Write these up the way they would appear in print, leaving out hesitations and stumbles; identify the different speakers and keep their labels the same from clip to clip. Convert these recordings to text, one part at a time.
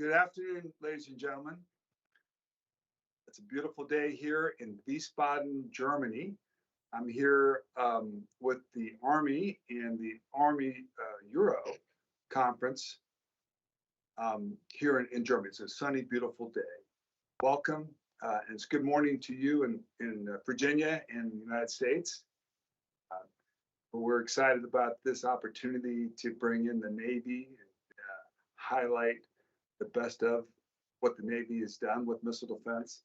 Speaker 1: Good afternoon, ladies and gentlemen. It's a beautiful day here in Wiesbaden, Germany. I'm here with the Army and the Army Euro conference here in Germany. It's a sunny, beautiful day. Welcome, and it's good morning to you in Virginia and the United States. We're excited about this opportunity to bring in the Navy and highlight the best of what the Navy has done with missile defense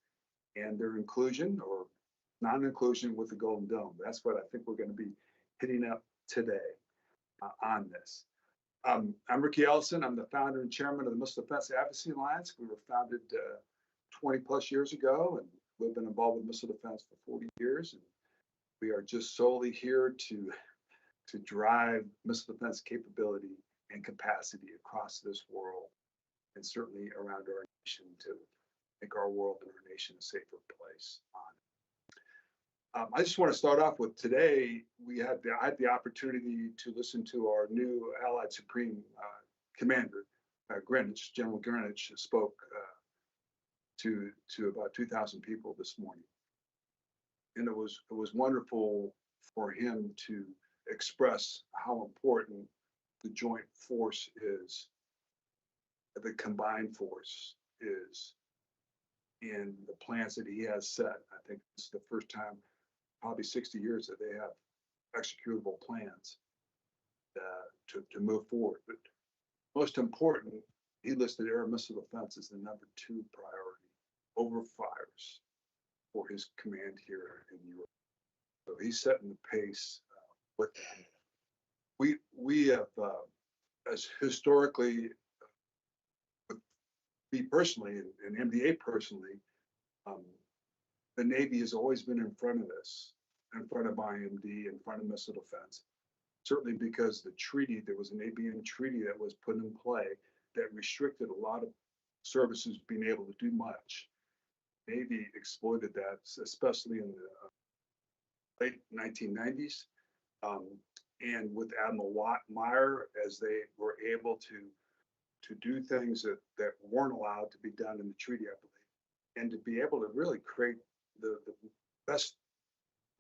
Speaker 1: and their inclusion or non-inclusion with the Golden Dome. That's what I think we're going to be hitting up today on this. I'm Riki Ellison. I'm the founder and chairman of the Missile Defense Advocacy Alliance. We were founded 20 plus years ago, and we've been involved with missile defense for 40 years. And we are just solely here to drive missile defense capability and capacity across this world, and certainly around our nation, to make our world and our nation a safer place on it. I just want to start off with today, I had the opportunity to listen to our new Allied Supreme Commander, Greenwich. General Greenwich spoke to about 2,000 people this morning. And it was wonderful for him to express how important the joint force is, the combined force is, in the plans that he has set. I think it's the first time, probably 60 years, that they have executable plans to move forward. But most important, he listed air missile defense as the #2 priority over fires for his command here in Europe. So he's setting the pace with that. We have, as historically, me personally and MDAA personally, the Navy has always been in front of this, in front of IMD, in front of missile defense. Certainly because the treaty, there was an ABM treaty that was put in play that restricted a lot of services being able to do much. Navy exploited that, especially in the late 1990s. And with Admiral Meyer, as they were able to do things that weren't allowed to be done in the treaty, I believe, and to be able to really create the best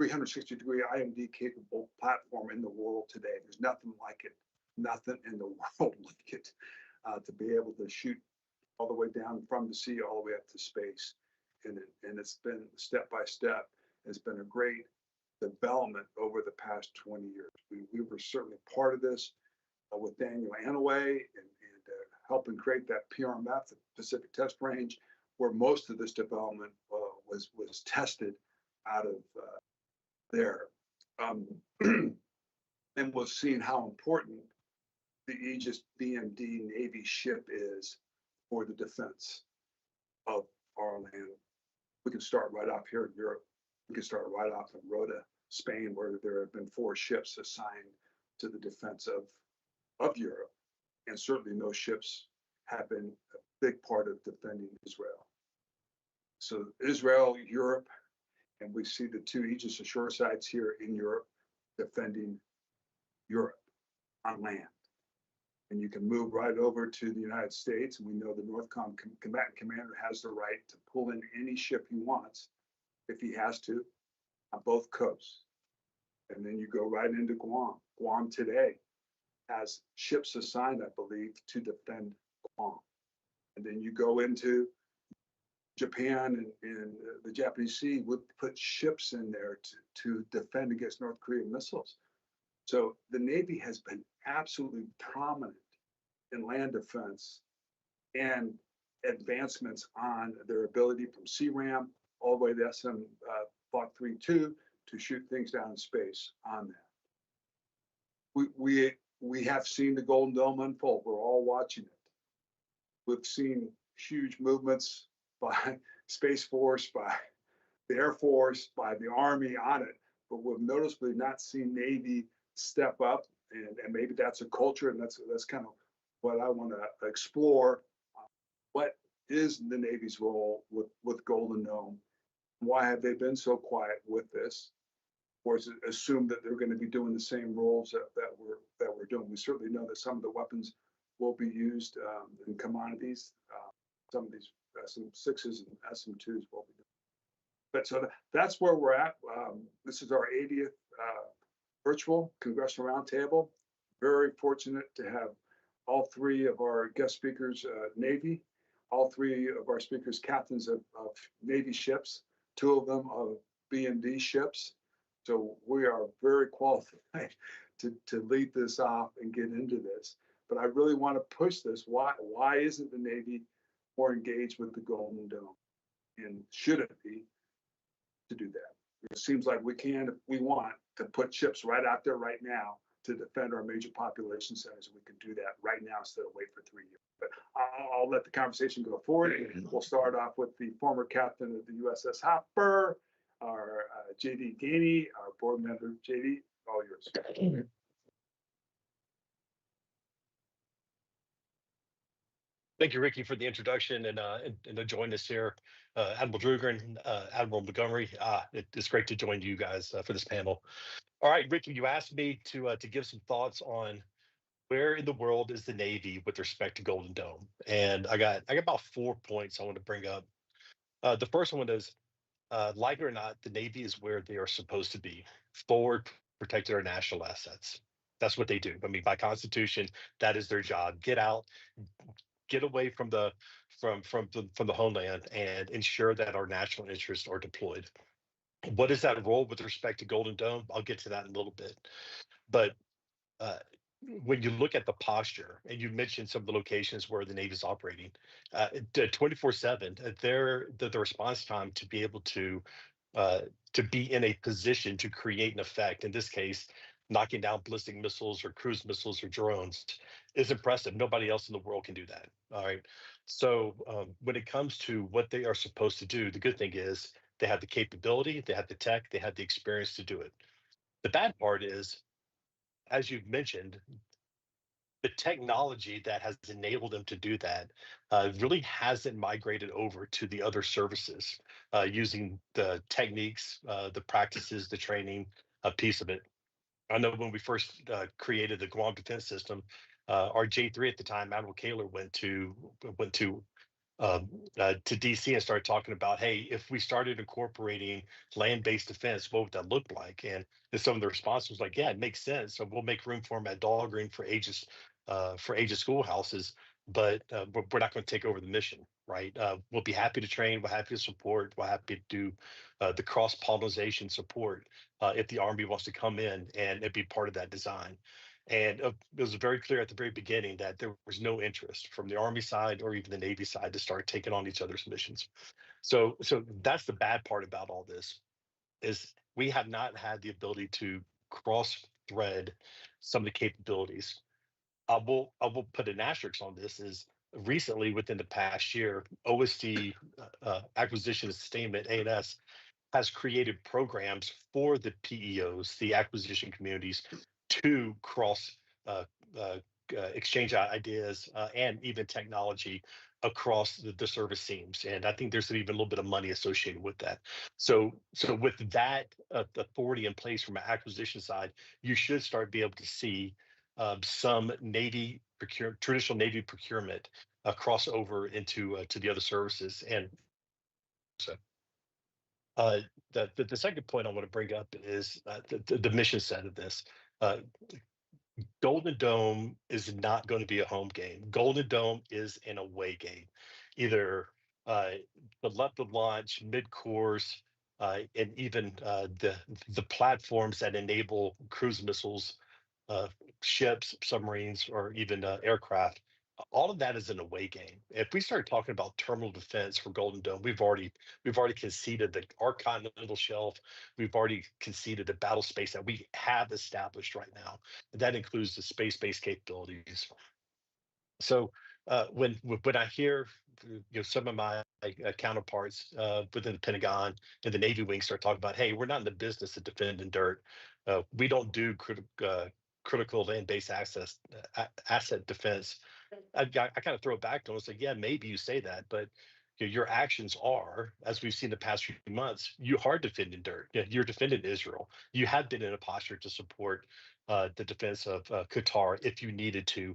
Speaker 1: 360-degree IMD capable platform in the world today. There's nothing like it, nothing in the world like it, to be able to shoot all the way down from the sea all the way up to space. And it's been step by step. It's been a great development over the past 20 years. We were certainly part of this with Daniel Anaway and helping create that PRMF, the Pacific Test Range, where most of this development was tested out of there. And was seeing how important the Aegis BMD Navy ship is for the defense of our land. We can start right off here in Europe. We can start right off in Rota, Spain, where there have been 4 ships assigned to the defense of Europe. And certainly those ships have been a big part of defending Israel. So Israel, Europe, and we see the 2 Aegis ashore sites here in Europe defending Europe on land. And you can move right over to the United States, and we know the NORTHCOM combatant commander has the right to pull in any ship he wants, if he has to, on both coasts. And then you go right into Guam. Guam today has ships assigned, I believe, to defend Guam. And then you go into Japan and the Japanese Sea would put ships in there to defend against North Korean missiles. So the Navy has been absolutely prominent in land defense and advancements on their ability from CRAM all the way to SM Block 3-2 to shoot things down in space on that. We have seen the Golden Dome unfold. We're all watching it. We've seen huge movements by Space Force, by the Air Force, by the Army on it, but we've noticeably not seen Navy step up, and maybe that's a culture, and that's kind of what I want to explore. What is the Navy's role with Golden Dome? Why have they been so quiet with this? Or is it assumed that they're going to be doing the same roles that we're doing? We certainly know that some of the weapons will be used in commodities some of these SM6s and SM2s will be doing. But so that's where we're at. This is our 80th virtual congressional roundtable. Very fortunate to have all three of our guest speakers Navy, all three of our speakers captains of Navy ships, two of them of BMD ships. So we are very qualified to lead this off and get into this. But I really want to push this. Why isn't the Navy more engaged with the Golden Dome? And should it be to do that? It seems like we can, if we want, to put ships right out there right now to defend our major population centers. And we can do that right now instead of wait for 3 years. But I'll let the conversation go forward. We'll start off with the former captain of the USS Hopper, our JD Gainey, our board member. JD, all yours.
Speaker 2: Thank you, Riki, for the introduction and to join us here. Admiral Druggan, Admiral Montgomery, it's great to join you guys for this panel. All right, Riki, you asked me to give some thoughts on where in the world is the Navy with respect to Golden Dome, and I got about 4 points I want to bring up. The first one is, like it or not, the Navy is where they are supposed to be, forward, protecting our national assets. That's what they do. I mean, by Constitution, that is their job. Get out, get away from the homeland, and ensure that our national interests are deployed. What is that role with respect to Golden Dome? I'll get to that in a little bit. But when you look at the posture, and you mentioned some of the locations where the Navy is operating, 24/7, the response time to be able to be in a position to create an effect, in this case, knocking down ballistic missiles or cruise missiles or drones, is impressive. Nobody else in the world can do that. All right. So when it comes to what they are supposed to do, the good thing is they have the capability, they have the tech, they have the experience to do it. The bad part is, as you've mentioned, the technology that has enabled them to do that really hasn't migrated over to the other services using the techniques, the practices, the training piece of it. I know when we first created the Guam Defense System, our J3 at the time, Admiral Kaler, went to DC and started talking about, hey, if we started incorporating land-based defense, what would that look like? And some of the response was like, yeah, it makes sense. So we'll make room for them at Dahlgren for Aegis schoolhouses, but we're not going to take over the mission, right? We'll be happy to train, we're happy to support, we're happy to do the cross-pollination support if the Army wants to come in and be part of that design. And it was very clear at the very beginning that there was no interest from the Army side or even the Navy side to start taking on each other's missions. So that's the bad part about all this, is we have not had the ability to cross-thread some of the capabilities. I will put an asterisk on this, is recently within the past year, OSD, Acquisition and Sustainment, ANS, has created programs for the PEOs, the acquisition communities, to cross exchange ideas and even technology across the service teams. And I think there's even a little bit of money associated with that. So with that authority in place from an acquisition side, you should start be able to see some Navy traditional Navy procurement cross over into to the other services. And so the second point I want to bring up is the mission set of this. Golden Dome is not going to be a home game. Golden Dome is an away game. Either the left of launch, mid-course, and even the platforms that enable cruise missiles, ships, submarines, or even aircraft. All of that is an away game. If we start talking about terminal defense for Golden Dome, we've already conceded that our continental shelf. We've already conceded the battle space that we have established right now. And that includes the space-based capabilities. So when I hear some of my counterparts within the Pentagon and the Navy wing start talking about, hey, we're not in the business of defending dirt. We don't do critical land-based asset defense. I kind of throw it back to them and say, yeah, maybe you say that, but your actions are, as we've seen the past few months, you are defending dirt. You're defending Israel. You have been in a posture to support the defense of Qatar if you needed to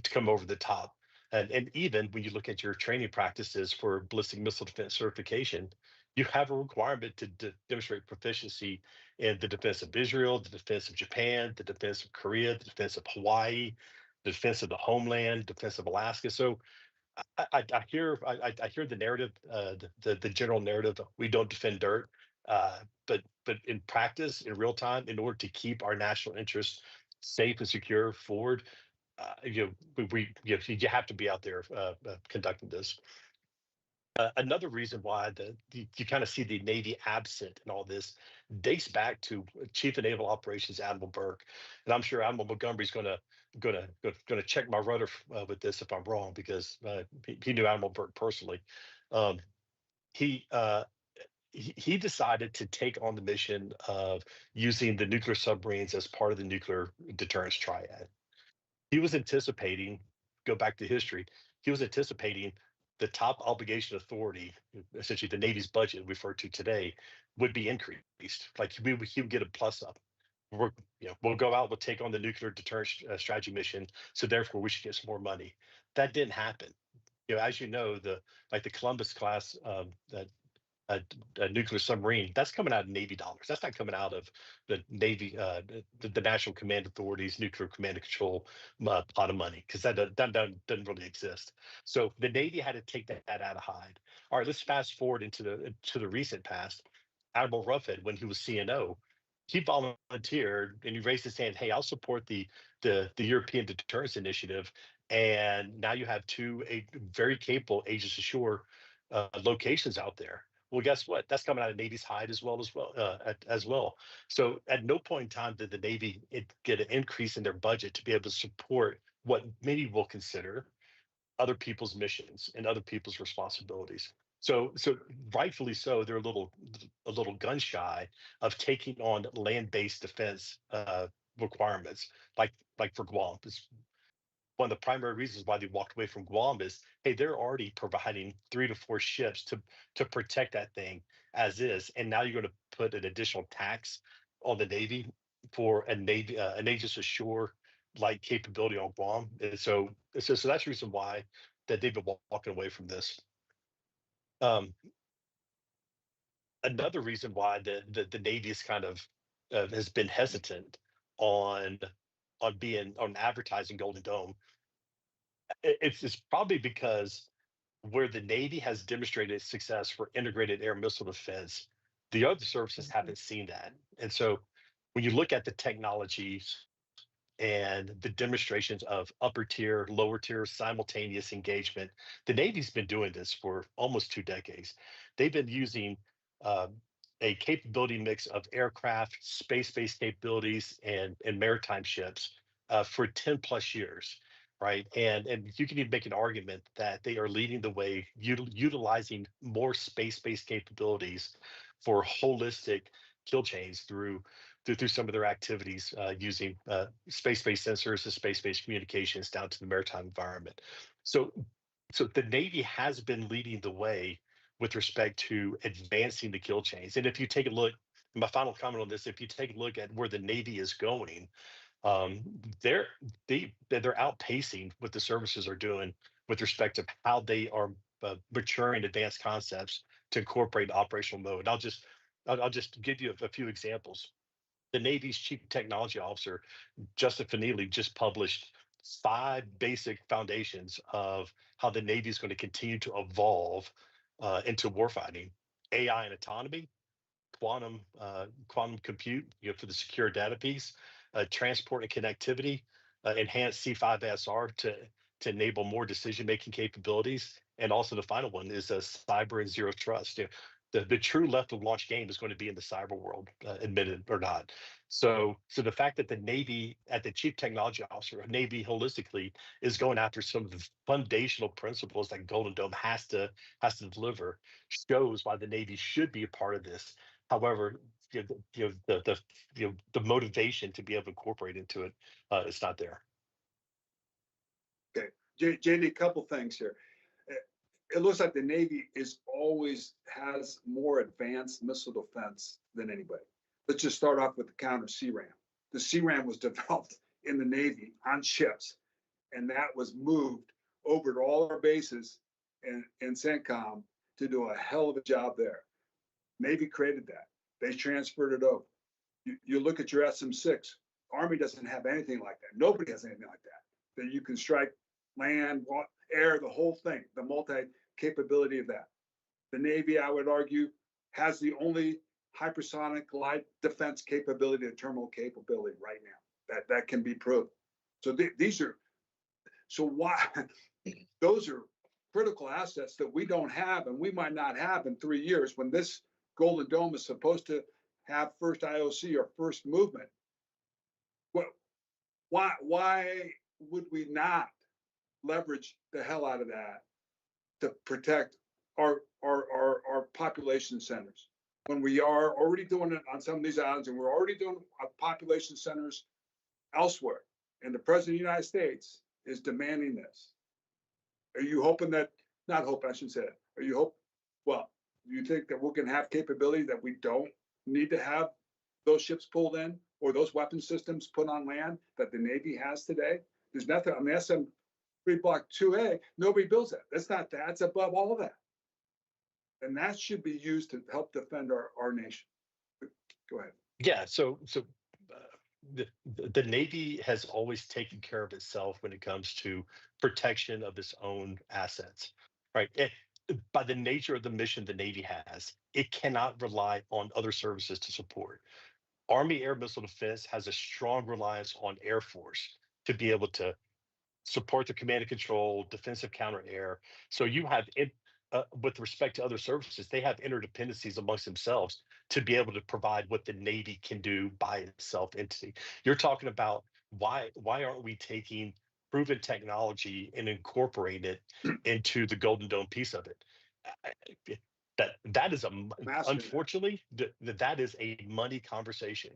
Speaker 2: come over the top. And even when you look at your training practices for ballistic missile defense certification, you have a requirement to demonstrate proficiency in the defense of Israel, the defense of Japan, the defense of Korea, the defense of Hawaii, the defense of the homeland, defense of Alaska. So I hear the narrative, the general narrative. We don't defend dirt, but in practice, in real time, in order to keep our national interests safe and secure forward, you have to be out there conducting this. Another reason why you kind of see the Navy absent in all this dates back to Chief of Naval Operations Admiral Burke, and I'm sure Admiral Montgomery is going to check my rudder with this if I'm wrong, because he knew Admiral Burke personally. Um, he uh, he decided to take on the mission of using the nuclear submarines as part of the nuclear deterrence triad. He was anticipating, go back to history, he was anticipating the top obligation authority, essentially the Navy's budget referred to today, would be increased. Like he would get a plus up. We'll go out, we'll take on the nuclear deterrence strategy mission, so therefore we should get some more money. That didn't happen. As you know, the Columbus class, that a, a nuclear submarine, that's coming out of Navy dollars. That's not coming out of the Navy, the National Command Authority's nuclear command and control pot of money, because that doesn't really exist. So the Navy had to take that out of hide. All right, let's fast forward into the recent past. Admiral Ruffhead, when he was CNO, he volunteered and he raised his hand. Hey, I'll support the European Deterrence Initiative. And now you have two very capable Aegis Ashore locations out there. Well, guess what? That's coming out of Navy's hide as well. So at no point in time did the Navy get an increase in their budget to be able to support what many will consider other people's missions and other people's responsibilities. So rightfully so, they're a little gun shy of taking on land-based defense requirements, like for Guam. It's one of the primary reasons why they walked away from Guam is, hey, they're already providing 3 to 4 ships to protect that thing as is, and now you're going to put an additional tax on the Navy for an Aegis Ashore like capability on Guam. And so that's the reason why that they've been walking away from this. Um, Another reason why the Navy is kind of has been hesitant on on advertising Golden Dome. It's probably because where the Navy has demonstrated success for integrated air missile defense, the other services haven't seen that. And so when you look at the technologies and the demonstrations of upper tier, lower tier simultaneous engagement, the Navy's been doing this for almost 2 decades. They've been using a capability mix of aircraft, space-based capabilities, and maritime ships for 10 plus years, right? And you can even make an argument that they are leading the way, utilizing more space-based capabilities for holistic kill chains through some of their activities using space-based sensors and space-based communications down to the maritime environment. So the Navy has been leading the way with respect to advancing the kill chains. And if you take a look, my final comment on this, if you take a look at where the Navy is going, um, they're they're outpacing what the services are doing with respect to how they are maturing advanced concepts to incorporate operational mode. I'll just give you a few examples. The Navy's Chief Technology Officer, Justin Finelli, just published 5 basic foundations of how the Navy is going to continue to evolve into warfighting: AI and autonomy, quantum compute, for the secure data piece, transport and connectivity, enhanced C5ISR to enable more decision-making capabilities, and also the final one is cyber and zero trust. The true left of launch game is going to be in the cyber world, admitted or not. So the fact that the Navy, at the Chief Technology Officer, Navy holistically, is going after some of the foundational principles that Golden Dome has to deliver, shows why the Navy should be a part of this. However, the motivation to be able to incorporate into it is not there.
Speaker 1: Okay, JD, a couple things here. It looks like the Navy always has more advanced missile defense than anybody. Let's just start off with the counter CRAM. The CRAM was developed in the Navy on ships, and that was moved over to all our bases in CENTCOM to do a hell of a job there. Navy created that. They transferred it over. You look at your SM-6, Army doesn't have anything like that. Nobody has anything like that. That you can strike land, air, the whole thing, the multi-capability of that. The Navy, I would argue, has the only hypersonic light defense capability and terminal capability right now. That can be proved. So these are, so why, those are critical assets that we don't have and we might not have in 3 years when this Golden Dome is supposed to have first IOC or first movement. Why would we not leverage the hell out of that to protect our population centers when we are already doing it on some of these islands and we're already doing population centers elsewhere, and the President of the United States is demanding this? Are you hoping that, not hoping, I shouldn't say it, are you well, do you think that we can have capability that we don't need to have those ships pulled in or those weapon systems put on land that the Navy has today? There's nothing on the SM-3 Block 2A, nobody builds that. That's not that, it's above all of that. And that should be used to help defend our nation. Go ahead.
Speaker 2: Yeah, so the Navy has always taken care of itself when it comes to protection of its own assets, right? By the nature of the mission the Navy has, it cannot rely on other services to support. Army Air Missile Defense has a strong reliance on Air Force to be able to support the command and control, defensive counter air. So you have, with respect to other services, they have interdependencies amongst themselves to be able to provide what the Navy can do by itself entity. You're talking about why aren't we taking proven technology and incorporating it into the Golden Dome piece of it? That is unfortunately that is a money conversation,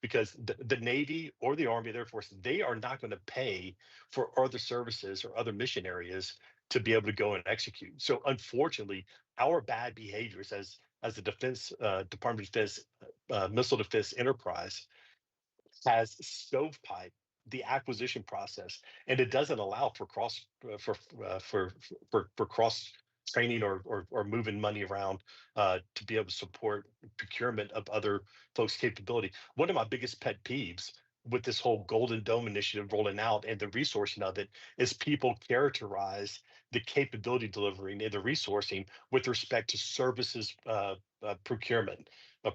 Speaker 2: because the Navy or the Army, the Air Force, they are not going to pay for other services or other mission areas to be able to go and execute. So unfortunately, our bad behaviors as the Defense Department of Defense missile defense enterprise has stovepipe the acquisition process, and it doesn't allow for cross cross training or moving money around to be able to support procurement of other folks' capability. One of my biggest pet peeves with this whole Golden Dome initiative rolling out and the resourcing of it is people characterize the capability delivering and the resourcing with respect to services procurement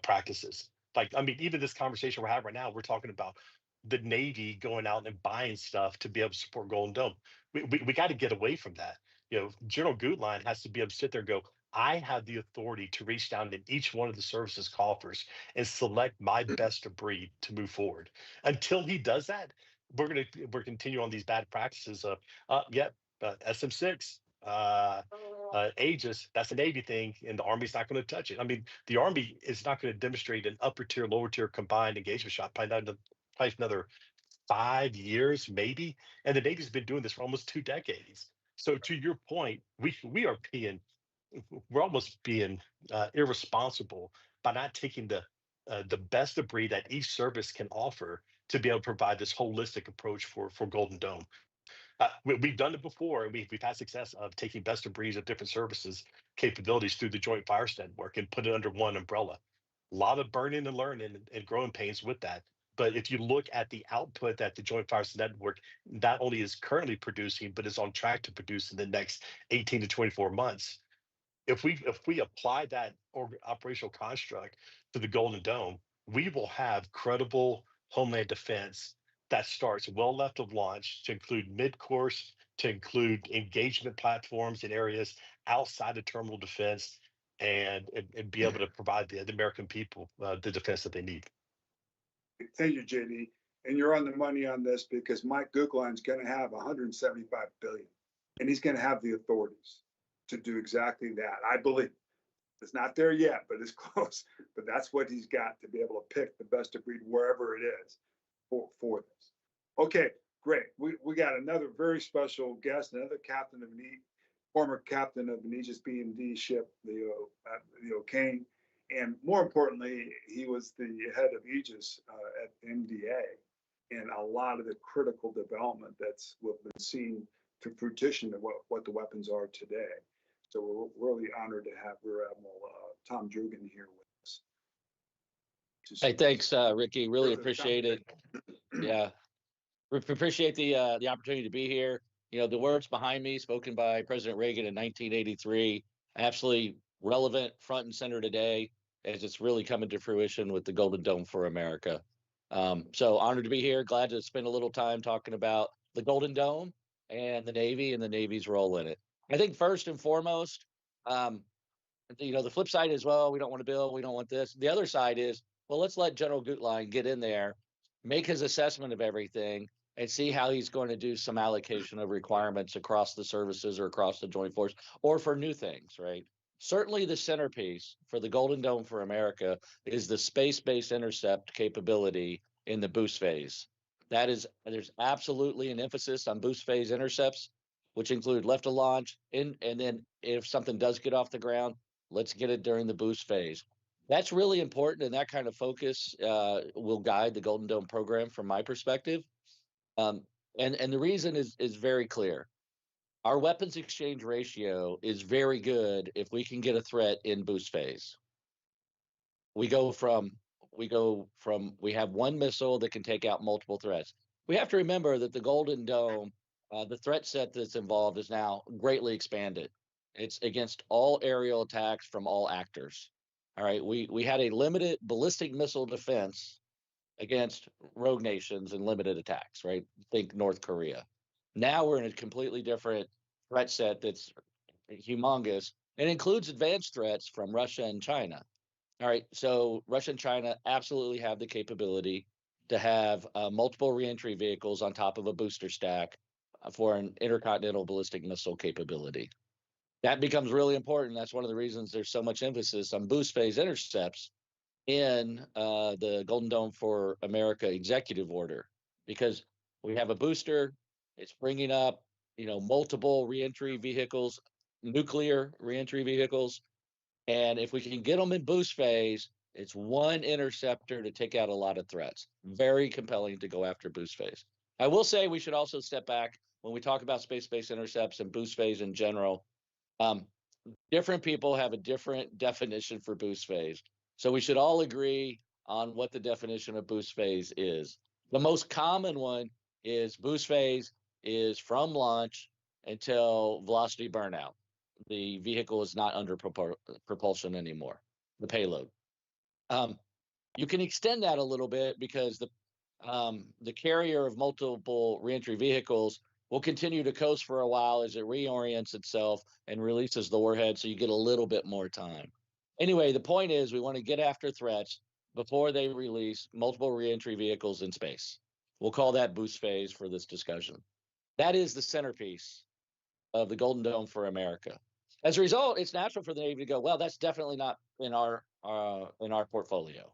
Speaker 2: practices. Like, I mean, even this conversation we're having right now, we're talking about the Navy going out and buying stuff to be able to support Golden Dome. We got to get away from that. You know, General Gutlein has to be able to sit there and go, I have the authority to reach down in each one of the services coffers and select my best of breed to move forward. Until he does that, we're continue on these bad practices of, SM-6, Aegis, that's a Navy thing, and the Army's not going to touch it. I mean, the Army is not going to demonstrate an upper tier, lower tier combined engagement shot probably another 5 years, maybe. And the Navy's been doing this for almost 2 decades. So to your point, we're almost being irresponsible by not taking the best of breed that each service can offer to be able to provide this holistic approach for Golden Dome. We've done it before, and we've had success of taking best of breeds of different services capabilities through the Joint Fires Network and put it under one umbrella. A lot of burning and learning and growing pains with that. But if you look at the output that the Joint Fires Network not only is currently producing, but is on track to produce in the next 18 to 24 months, if we apply that operational construct to the Golden Dome, we will have credible homeland defense that starts well left of launch, to include mid-course, to include engagement platforms in areas outside of terminal defense, and be able to provide the American people the defense that they need.
Speaker 1: Thank you, JD. And you're on the money on this, because Mike Gutlein's going to have 175 billion, and he's going to have the authorities to do exactly that. I believe it's not there yet, but it's close. But that's what he's got to be able to pick the best of breed wherever it is for this. Okay, great. We got another very special guest, another captain of former captain of an Aegis B&D ship, the Gainey. And more importantly, he was the head of Aegis at MDAA, and a lot of the critical development that's what we've been seeing to fruition of what the weapons are today. So we're really honored to have Rear Admiral Tom Druggan here with us.
Speaker 3: Hey, thanks, Riki. Really appreciate it. Yeah, appreciate the opportunity to be here. You know, the words behind me, spoken by President Reagan in 1983, absolutely relevant, front and center today, as it's really coming to fruition with the Golden Dome for America. So honored to be here. Glad to spend a little time talking about the Golden Dome and the Navy and the Navy's role in it. I think first and foremost, you know, the flip side is, well, we don't want to build, we don't want this. The other side is, well, let's let General Gutlein get in there, make his assessment of everything, and see how he's going to do some allocation of requirements across the services or across the joint force or for new things, right? Certainly the centerpiece for the Golden Dome for America is the space-based intercept capability in the boost phase. There's absolutely an emphasis on boost phase intercepts, which include left of launch, and then if something does get off the ground, let's get it during the boost phase. That's really important, and that kind of focus will guide the Golden Dome program from my perspective. And the reason is very clear. Our weapons exchange ratio is very good if we can get a threat in boost phase. We have one missile that can take out multiple threats. We have to remember that the Golden Dome, the threat set that's involved is now greatly expanded. It's against all aerial attacks from all actors. All right, we had a limited ballistic missile defense against rogue nations and limited attacks, right? Think North Korea. Now we're in a completely different threat set that's humongous and includes advanced threats from Russia and China. All right, so Russia and China absolutely have the capability to have multiple reentry vehicles on top of a booster stack for an intercontinental ballistic missile capability. That becomes really important. That's one of the reasons there's so much emphasis on boost phase intercepts in the Golden Dome for America executive order, because we have a booster. It's bringing up, you know, multiple reentry vehicles, nuclear reentry vehicles. And if we can get them in boost phase, it's one interceptor to take out a lot of threats. Very compelling to go after boost phase. I will say we should also step back when we talk about space-based intercepts and boost phase in general. Different people have a different definition for boost phase. So we should all agree on what the definition of boost phase is. The most common one is boost phase is from launch until velocity burnout. The vehicle is not under propulsion anymore, the payload. You can extend that a little bit because the carrier of multiple reentry vehicles will continue to coast for a while as it reorients itself and releases the warhead, so you get a little bit more time. Anyway, the point is we want to get after threats before they release multiple reentry vehicles in space. We'll call that boost phase for this discussion. That is the centerpiece of the Golden Dome for America. As a result, it's natural for the Navy to go, well, that's definitely not in our portfolio,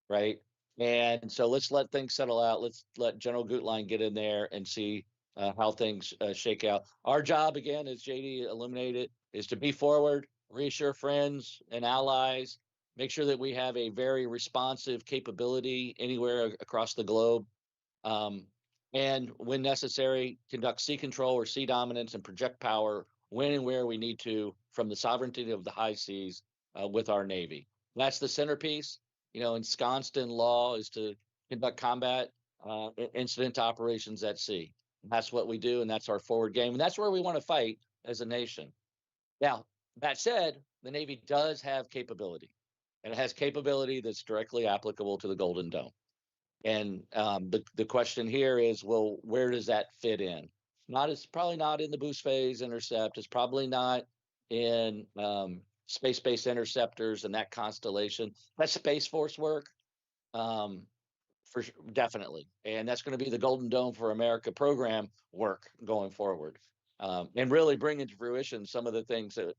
Speaker 3: right? And so let's let things settle out. Let's let General Gutlein get in there and see how things shake out. Our job, again, as JD illuminated, is to be forward, reassure friends and allies, make sure that we have a very responsive capability anywhere across the globe, and when necessary, conduct sea control or sea dominance and project power when and where we need to from the sovereignty of the high seas with our Navy. That's the centerpiece. You know, ensconced in law is to conduct combat incident operations at sea. That's what we do, and that's our forward game, and that's where we want to fight as a nation. Now, that said, the Navy does have capability, and it has capability that's directly applicable to the Golden Dome. And the question here is, well, where does that fit in? It's probably not in the boost phase intercept. It's probably not in space-based interceptors and that constellation. That's Space Force work. For definitely, and that's going to be the Golden Dome for America program work going forward, and really bring into fruition some of the things that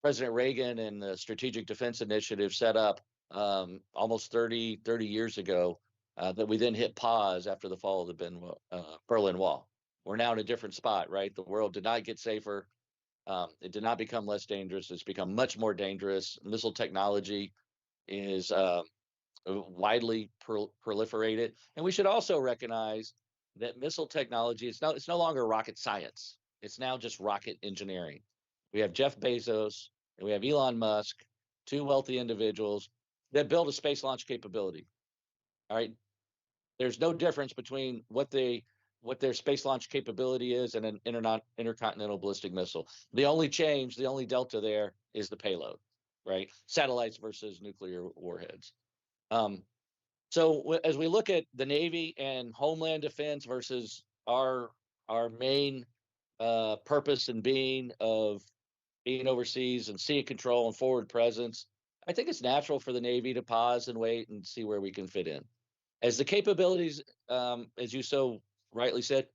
Speaker 3: President Reagan and the Strategic Defense Initiative set up almost 30 years ago, that we then hit pause after the fall of the Berlin Wall. We're now in a different spot, right? The world did not get safer. It did not become less dangerous. It's become much more dangerous. Missile technology is widely proliferated, and we should also recognize that missile technology it's no longer rocket science. It's now just rocket engineering. We have Jeff Bezos and we have Elon Musk, two wealthy individuals that build a space launch capability. All right. There's no difference between what their space launch capability is and an intercontinental ballistic missile. The only change, the only delta there is the payload, right? Satellites versus nuclear warheads. So as we look at the Navy and Homeland Defense versus our main purpose and being of being overseas and sea control and forward presence, I think it's natural for the Navy to pause and wait and see where we can fit in. As the capabilities, as you so rightly said,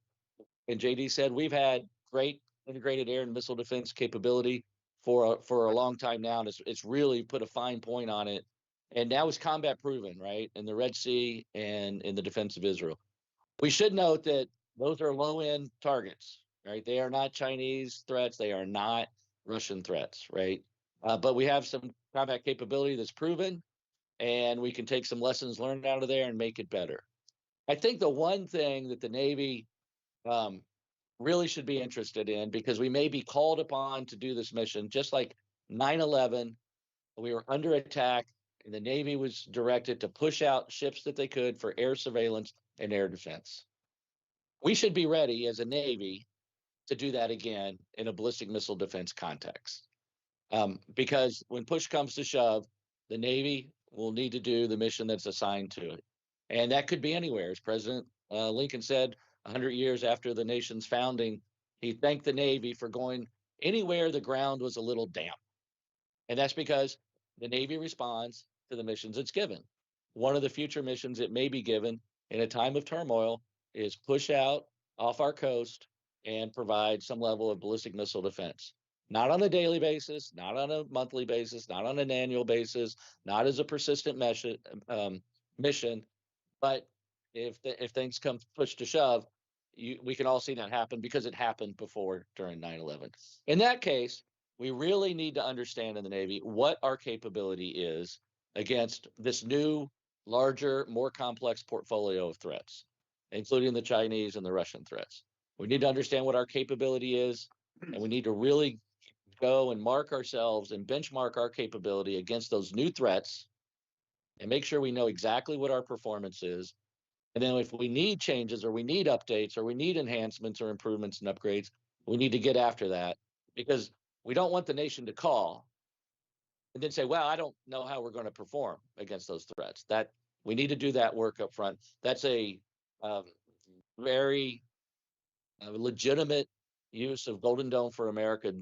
Speaker 3: and JD said, we've had great integrated air and missile defense capability for a long time now, and it's really put a fine point on it. And now it's combat proven, right, in the Red Sea and in the defense of Israel. We should note that those are low-end targets, right? They are not Chinese threats. They are not Russian threats, right? But we have some combat capability that's proven, and we can take some lessons learned out of there and make it better. I think the one thing that the Navy really should be interested in, because we may be called upon to do this mission, just like 9/11, we were under attack, and the Navy was directed to push out ships that they could for air surveillance and air defense. We should be ready as a Navy to do that again in a ballistic missile defense context. Because when push comes to shove, the Navy will need to do the mission that's assigned to it. And that could be anywhere. As President Lincoln said 100 years after the nation's founding, he thanked the Navy for going anywhere the ground was a little damp. And that's because the Navy responds to the missions it's given. One of the future missions it may be given in a time of turmoil is push out off our coast and provide some level of ballistic missile defense. Not on a daily basis, not on a monthly basis, not on an annual basis, not as a persistent mission, but if things come push to shove, we can all see that happen because it happened before during 9/11. In that case, we really need to understand in the Navy what our capability is against this new, larger, more complex portfolio of threats, including the Chinese and the Russian threats. We need to understand what our capability is, and we need to really go and mark ourselves and benchmark our capability against those new threats and make sure we know exactly what our performance is. And then if we need changes or we need updates or we need enhancements or improvements and upgrades, we need to get after that, because we don't want the nation to call and then say, well, I don't know how we're going to perform against those threats. That we need to do that work up front. That's a very legitimate use of Golden Dome for America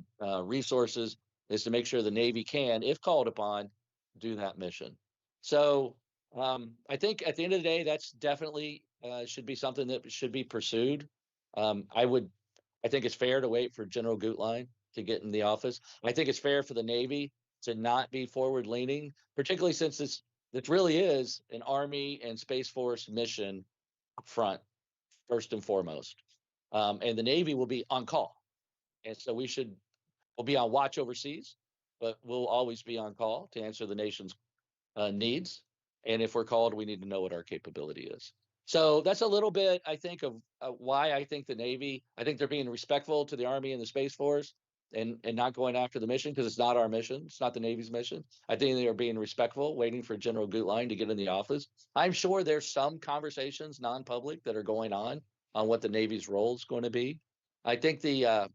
Speaker 3: resources, is to make sure the Navy can, if called upon, do that mission. So I think at the end of the day, that's definitely should be something that should be pursued. I think it's fair to wait for General Gutlein to get in the office. I think it's fair for the Navy to not be forward leaning, particularly since this really is an Army and Space Force mission up front, first and foremost. And the Navy will be on call. And so we'll be on watch overseas, but we'll always be on call to answer the nation's needs. And if we're called, we need to know what our capability is. So that's a little bit, I think, of why I think the Navy, I think they're being respectful to the Army and the Space Force and not going after the mission, because it's not our mission. It's not the Navy's mission. I think they are being respectful, waiting for General Gutlein to get in the office. I'm sure there's some conversations, non-public, that are going on what the Navy's role is going to be. I think I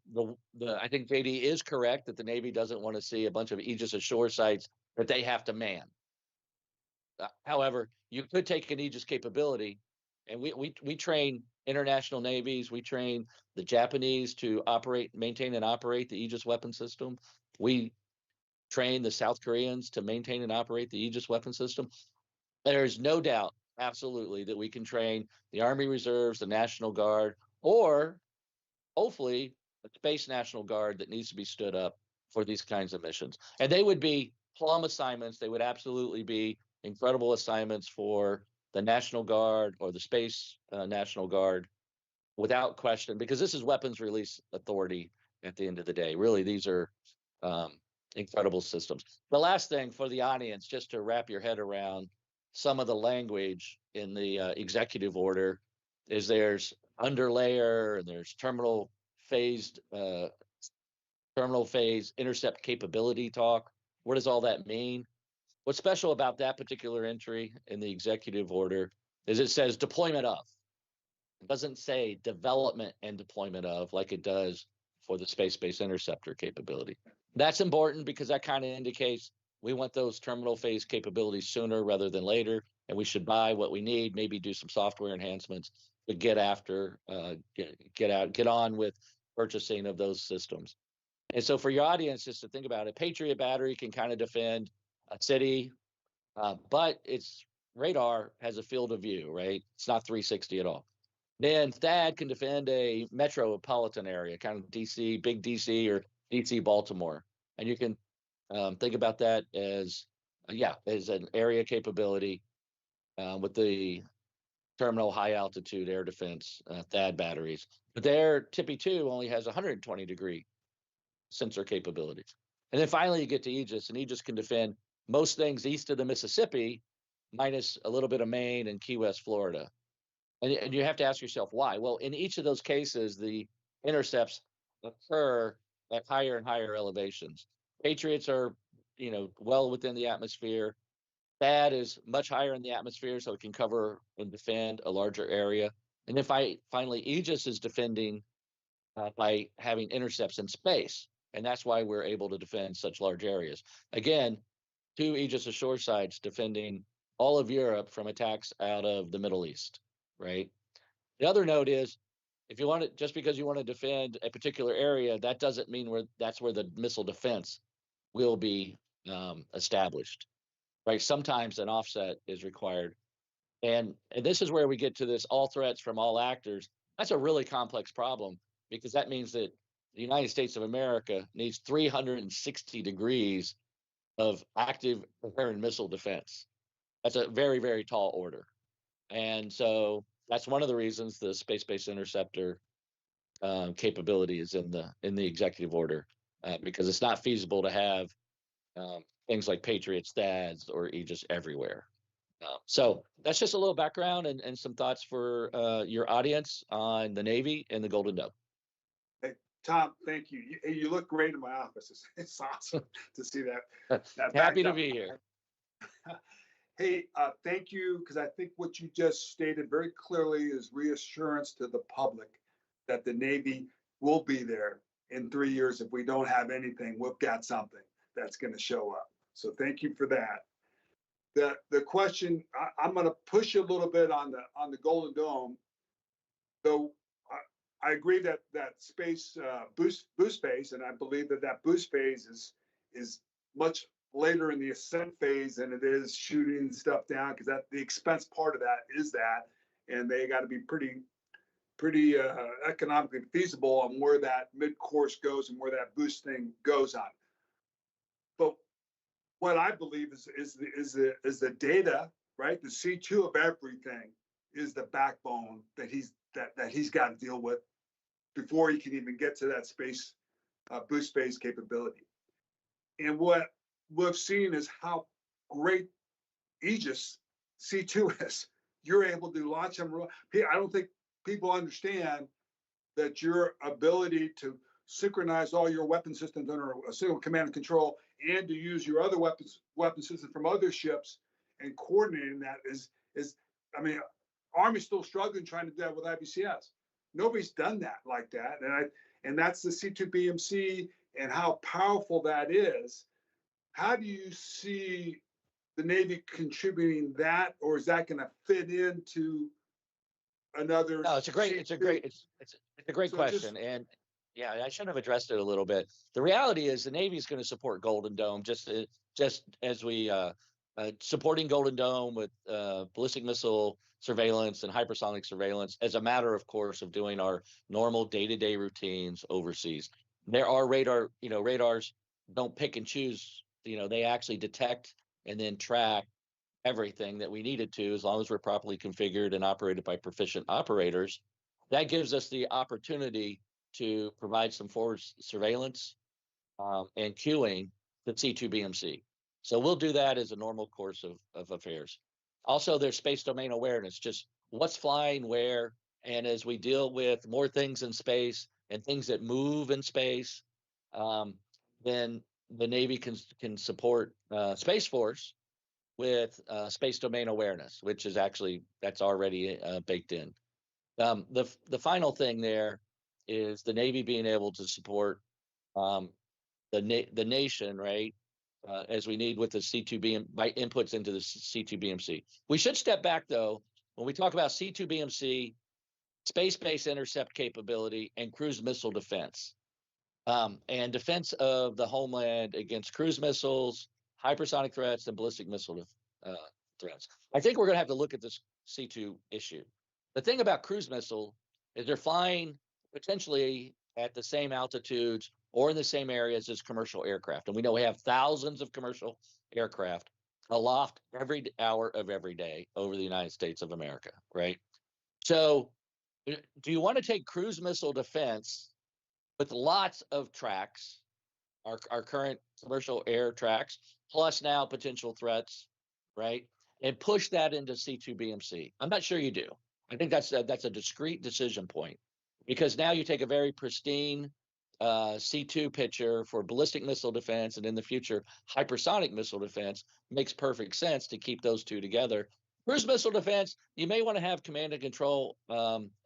Speaker 3: think JD is correct that the Navy doesn't want to see a bunch of Aegis ashore sites that they have to man. However, you could take an Aegis capability, and we train international navies. We train the Japanese to maintain and operate the Aegis weapon system. We train the South Koreans to maintain and operate the Aegis weapon system. There is no doubt, absolutely, that we can train the Army Reserves, the National Guard, or hopefully a Space National Guard that needs to be stood up for these kinds of missions. And they would be plum assignments. They would absolutely be incredible assignments for the National Guard or the Space National Guard, without question, because this is weapons release authority at the end of the day. Really, these are incredible systems. The last thing for the audience, just to wrap your head around some of the language in the executive order, is there's underlayer and there's terminal phased terminal phase intercept capability talk. What does all that mean? What's special about that particular entry in the executive order is it says deployment of. It doesn't say development and deployment of like it does for the space-based interceptor capability. That's important because that kind of indicates we want those terminal phase capabilities sooner rather than later, and we should buy what we need, maybe do some software enhancements to get after, get on with purchasing of those systems. And so for your audience, just to think about it, Patriot battery can kind of defend a city, but its radar has a field of view, right? It's not 360 at all. Then THAAD can defend a metropolitan area, kind of DC, big DC or DC Baltimore. And you can think about that as, as an area capability with the terminal high altitude air defense THAAD batteries. But their Tippy 2 only has 120-degree sensor capabilities. And then finally you get to Aegis, and Aegis can defend most things east of the Mississippi, minus a little bit of Maine and Key West, Florida. And you have to ask yourself why. Well, in each of those cases, the intercepts occur at higher and higher elevations. Patriots are, well within the atmosphere. THAAD is much higher in the atmosphere, so it can cover and defend a larger area. And then finally, Aegis is defending by having intercepts in space. And that's why we're able to defend such large areas. Again, 2 Aegis shore sites defending all of Europe from attacks out of the Middle East, right? The other note is, if you want to, just because you want to defend a particular area, that doesn't mean that's where the missile defense will be established, right? Sometimes an offset is required. And this is where we get to this all threats from all actors. That's a really complex problem, because that means that the United States of America needs 360 degrees of active air and missile defense. That's a very, very tall order. And so that's one of the reasons the space-based interceptor capability is in the executive order, because it's not feasible to have things like Patriots, THAADs, or Aegis everywhere. So that's just a little background and some thoughts for your audience on the Navy and the Golden Dome.
Speaker 1: Hey, Tom, thank you. You look great in my office. It's awesome to see that.
Speaker 3: Happy to be here.
Speaker 1: Hey, thank you, because I think what you just stated very clearly is reassurance to the public that the Navy will be there in 3 years. If we don't have anything, we've got something that's going to show up. So thank you for that. The question, I'm going to push you a little bit on the Golden Dome. Though I agree that space boost phase, and I believe that boost phase is much later in the ascent phase than it is shooting stuff down, because that the expense part of that is that, and they got to be pretty economically feasible on where that mid-course goes and where that boost thing goes on. But what I believe is the data, right? The C2 of everything is the backbone that he's got to deal with before he can even get to that space boost phase capability. And what we've seen is how great Aegis C2 is. You're able to launch them. I don't think people understand that your ability to synchronize all your weapon systems under a single command and control, and to use your other weapon systems from other ships and coordinating that is I mean, Army's still struggling trying to do that with IBCS. Nobody's done that like that, and that's the C2 BMC and how powerful that is. How do you see the Navy contributing that, or is that going to fit into another?
Speaker 3: No, it's a great question, and yeah, I should have addressed it a little bit. The reality is the Navy is going to support Golden Dome just as we supporting Golden Dome with ballistic missile surveillance and hypersonic surveillance as a matter of course of doing our normal day-to-day routines overseas. There are radars don't pick and choose. They actually detect and then track everything that we needed to, as long as we're properly configured and operated by proficient operators. That gives us the opportunity to provide some forward surveillance and queuing to C2 BMC. So we'll do that as a normal course of affairs. Also, there's space domain awareness, just what's flying where. And as we deal with more things in space, and things that move in space, then the Navy can support Space Force with space domain awareness, which is actually that's already baked in. The final thing there is the Navy being able to support the nation, right? As we need with the C2BM by inputs into the C2BMC. We should step back though when we talk about C2BMC, space-based intercept capability, and cruise missile defense, and defense of the homeland against cruise missiles, hypersonic threats, and ballistic missile threats. I think we're going to have to look at this C2 issue. The thing about cruise missile is they're flying potentially at the same altitudes or in the same areas as commercial aircraft. And we know we have thousands of commercial aircraft aloft every hour of every day over the United States of America, right? So do you want to take cruise missile defense with lots of tracks, our current commercial air tracks, plus now potential threats, right? And push that into C2BMC? I'm not sure you do. I think that's a discrete decision point, because now you take a very pristine C2 picture for ballistic missile defense, and in the future, hypersonic missile defense. Makes perfect sense to keep those two together. Cruise missile defense, you may want to have command and control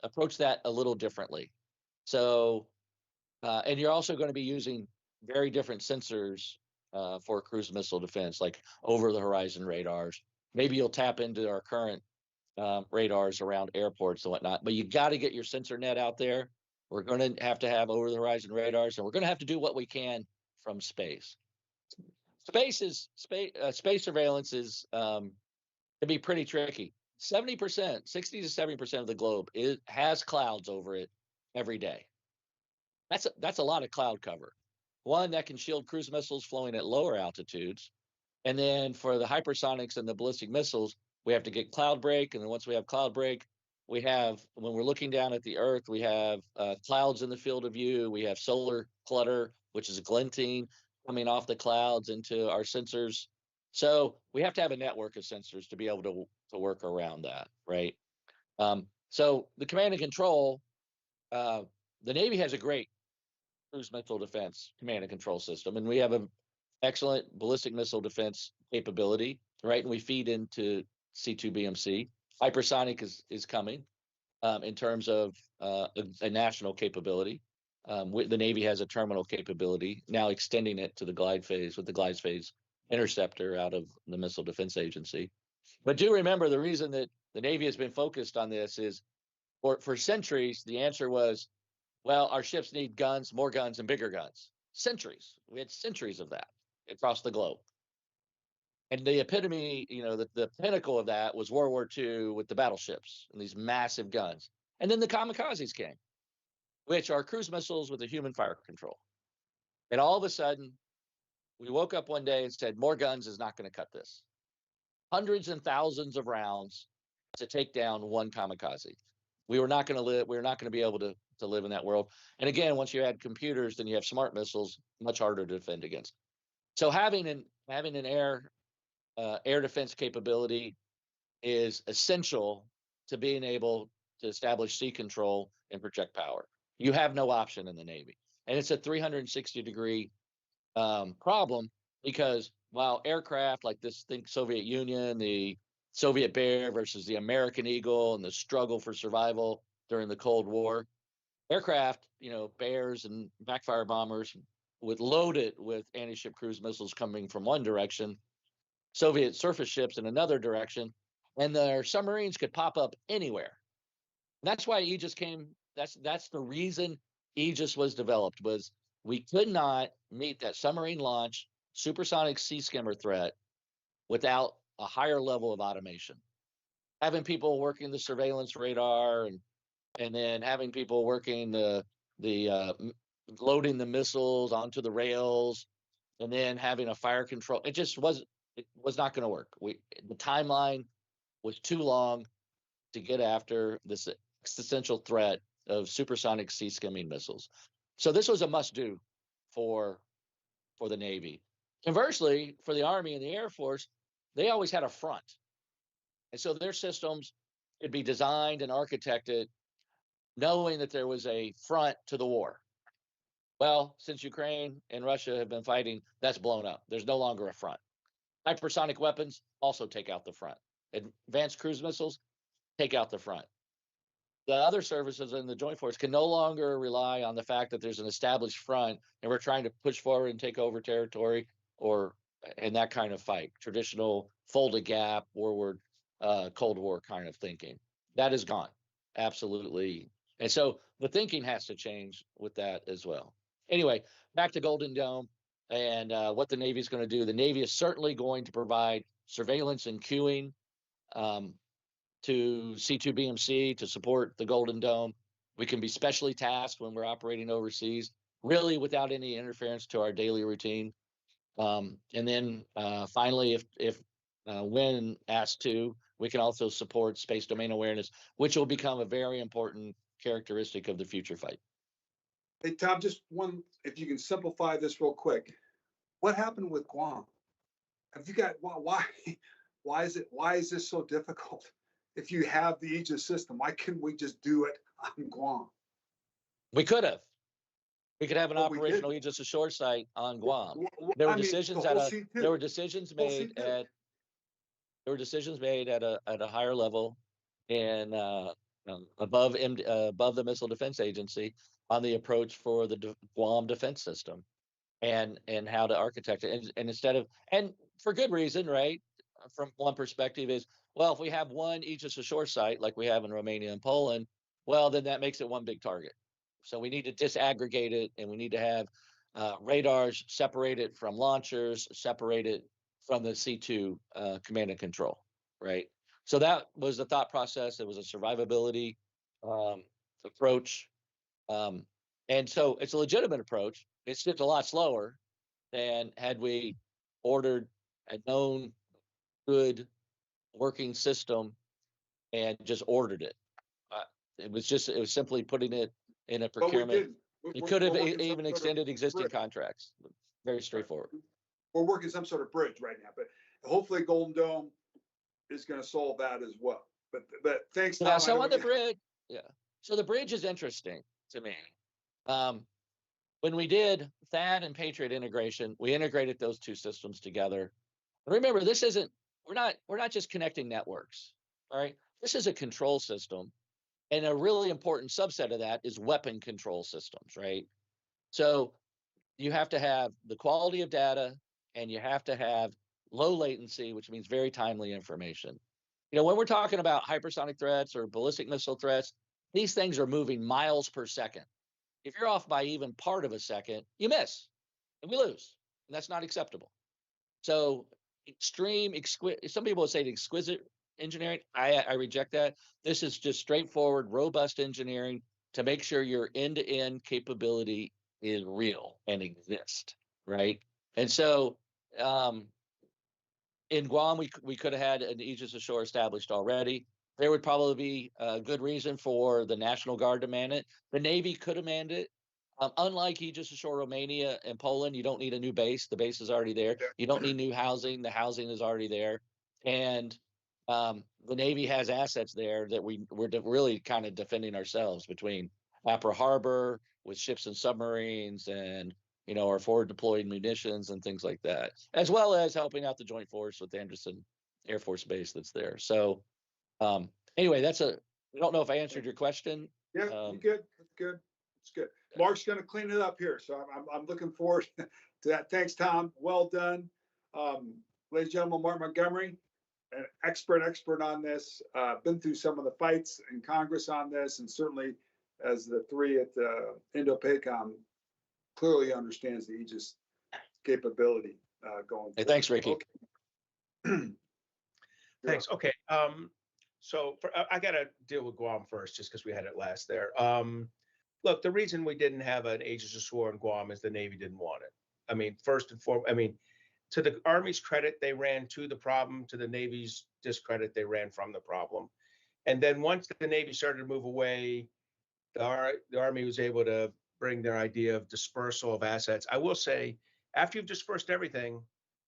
Speaker 3: approach that a little differently. So, and you're also going to be using very different sensors for cruise missile defense, like over the horizon radars. Maybe you'll tap into our current radars around airports and whatnot, but you got to get your sensor net out there. We're going to have over the horizon radars, and we're going to have to do what we can from space. Space surveillance is can be pretty tricky. 70%, 60 to 70% of the globe has clouds over it every day. That's a lot of cloud cover. One that can shield cruise missiles flowing at lower altitudes, and then for the hypersonics and the ballistic missiles, we have to get cloud break, and then once we have cloud break, we have, when we're looking down at the Earth, we have clouds in the field of view. We have solar clutter, which is glinting coming off the clouds into our sensors. So we have to have a network of sensors to be able to work around that, right? So the command and control, the Navy has a great cruise missile defense command and control system, and we have an excellent ballistic missile defense capability, right? And we feed into C2BMC. Hypersonic is coming in terms of a national capability. The Navy has a terminal capability, now extending it to the glide phase with the glide phase interceptor out of the Missile Defense Agency. But do remember, the reason that the Navy has been focused on this is for centuries, the answer was, well, our ships need guns, more guns, and bigger guns. Centuries. We had centuries of that across the globe. And the epitome, the pinnacle of that was World War II with the battleships and these massive guns. And then the kamikazes came, which are cruise missiles with a human fire control. And all of a sudden, we woke up one day and said, more guns is not going to cut this. Hundreds and thousands of rounds to take down one kamikaze. We were not going to live. We were not going to be able to live in that world. And again, once you add computers, then you have smart missiles, much harder to defend against. So having an air defense capability is essential to being able to establish sea control and project power. You have no option in the Navy. And it's a 360-degree problem, because while aircraft like this, think Soviet Union, the Soviet Bear versus the American Eagle, and the struggle for survival during the Cold War, aircraft, Bears and backfire bombers loaded with anti-ship cruise missiles coming from one direction, Soviet surface ships in another direction, and their submarines could pop up anywhere. And that's why Aegis came. That's the reason Aegis was developed, was we could not meet that submarine launch supersonic sea skimmer threat without a higher level of automation. Having people working the surveillance radar, and then having people working the loading the missiles onto the rails, and then having a fire control. It was not going to work. The timeline was too long to get after this existential threat of supersonic sea skimming missiles. So this was a must-do for the Navy. Conversely, for the Army and the Air Force, they always had a front. And so their systems could be designed and architected knowing that there was a front to the war. Well, since Ukraine and Russia have been fighting, that's blown up. There's no longer a front. Hypersonic weapons also take out the front. Advanced cruise missiles take out the front. The other services in the Joint Force can no longer rely on the fact that there's an established front and we're trying to push forward and take over territory or in that kind of fight, traditional folded gap, forward, Cold War kind of thinking. That is gone, absolutely. And so the thinking has to change with that as well. Anyway, back to Golden Dome and what the Navy is going to do. The Navy is certainly going to provide surveillance and queuing to C2BMC to support the Golden Dome. We can be specially tasked when we're operating overseas, really without any interference to our daily routine. And then finally, if when asked to, we can also support space domain awareness, which will become a very important characteristic of the future fight.
Speaker 1: Hey, Tom, just one, if you can simplify this real quick. What happened with Guam? Have you got, why is this so difficult? If you have the Aegis system, why couldn't we just do it on Guam?
Speaker 3: We could have. We could have an operational Aegis ashore site on Guam. There were decisions there were decisions made at a higher level and above the Missile Defense Agency on the approach for the Guam defense system and how to architect it. And instead of, and for good reason, right? From one perspective is, well, if we have one Aegis ashore site like we have in Romania and Poland, well, then that makes it one big target. So we need to disaggregate it, and we need to have radars separated from launchers, separated from the C2 command and control, right? So that was the thought process. It was a survivability approach. And so it's a legitimate approach. It's just a lot slower than had we ordered a known good working system and just ordered it. It was simply putting it in a procurement. It could have even extended existing contracts. Very straightforward.
Speaker 1: We're working some sort of bridge right now, but hopefully Golden Dome is going to solve that as well. But thanks, Tom.
Speaker 3: Yeah, so on the bridge, so the bridge is interesting to me. When we did THAAD and Patriot integration, we integrated those two systems together. And remember, we're not just connecting networks, all right? This is a control system. And a really important subset of that is weapon control systems, right? So you have to have the quality of data and you have to have low latency, which means very timely information. You know, when we're talking about hypersonic threats or ballistic missile threats, these things are moving miles per second. If you're off by even part of a second, you miss and we lose. And that's not acceptable. So some people would say exquisite engineering. I reject that. This is just straightforward, robust engineering to make sure your end-to-end capability is real and exists, right? And so in Guam, we could have had an Aegis ashore established already. There would probably be a good reason for the National Guard to man it. The Navy could have manned it. Unlike Aegis ashore Romania and Poland, you don't need a new base. The base is already there. You don't need new housing. The housing is already there. And the Navy has assets there that we're really kind of defending ourselves between Apra Harbor with ships and submarines and, you know, our forward deployed munitions and things like that, as well as helping out the Joint Force with Anderson Air Force Base that's there. So anyway, I don't know if I answered your question.
Speaker 1: Yeah, you're good. That's good. It's good. Mark's going to clean it up here. So I'm looking forward to that. Thanks, Tom. Well done. Ladies and gentlemen, Mark Montgomery, an expert on this, been through some of the fights in Congress on this, and certainly as the three at INDOPACOM clearly understands the Aegis capability going forward.
Speaker 3: Hey, thanks, Riki.
Speaker 1: Okay.
Speaker 4: Thanks. Okay. So I got to deal with Guam first, just because we had it last there. Look, the reason we didn't have an Aegis ashore in Guam is the Navy didn't want it. I mean, first and foremost, to the Army's credit, they ran to the problem. To the Navy's discredit, they ran from the problem. And then once the Navy started to move away, the Army was able to bring their idea of dispersal of assets. I will say, after you've dispersed everything,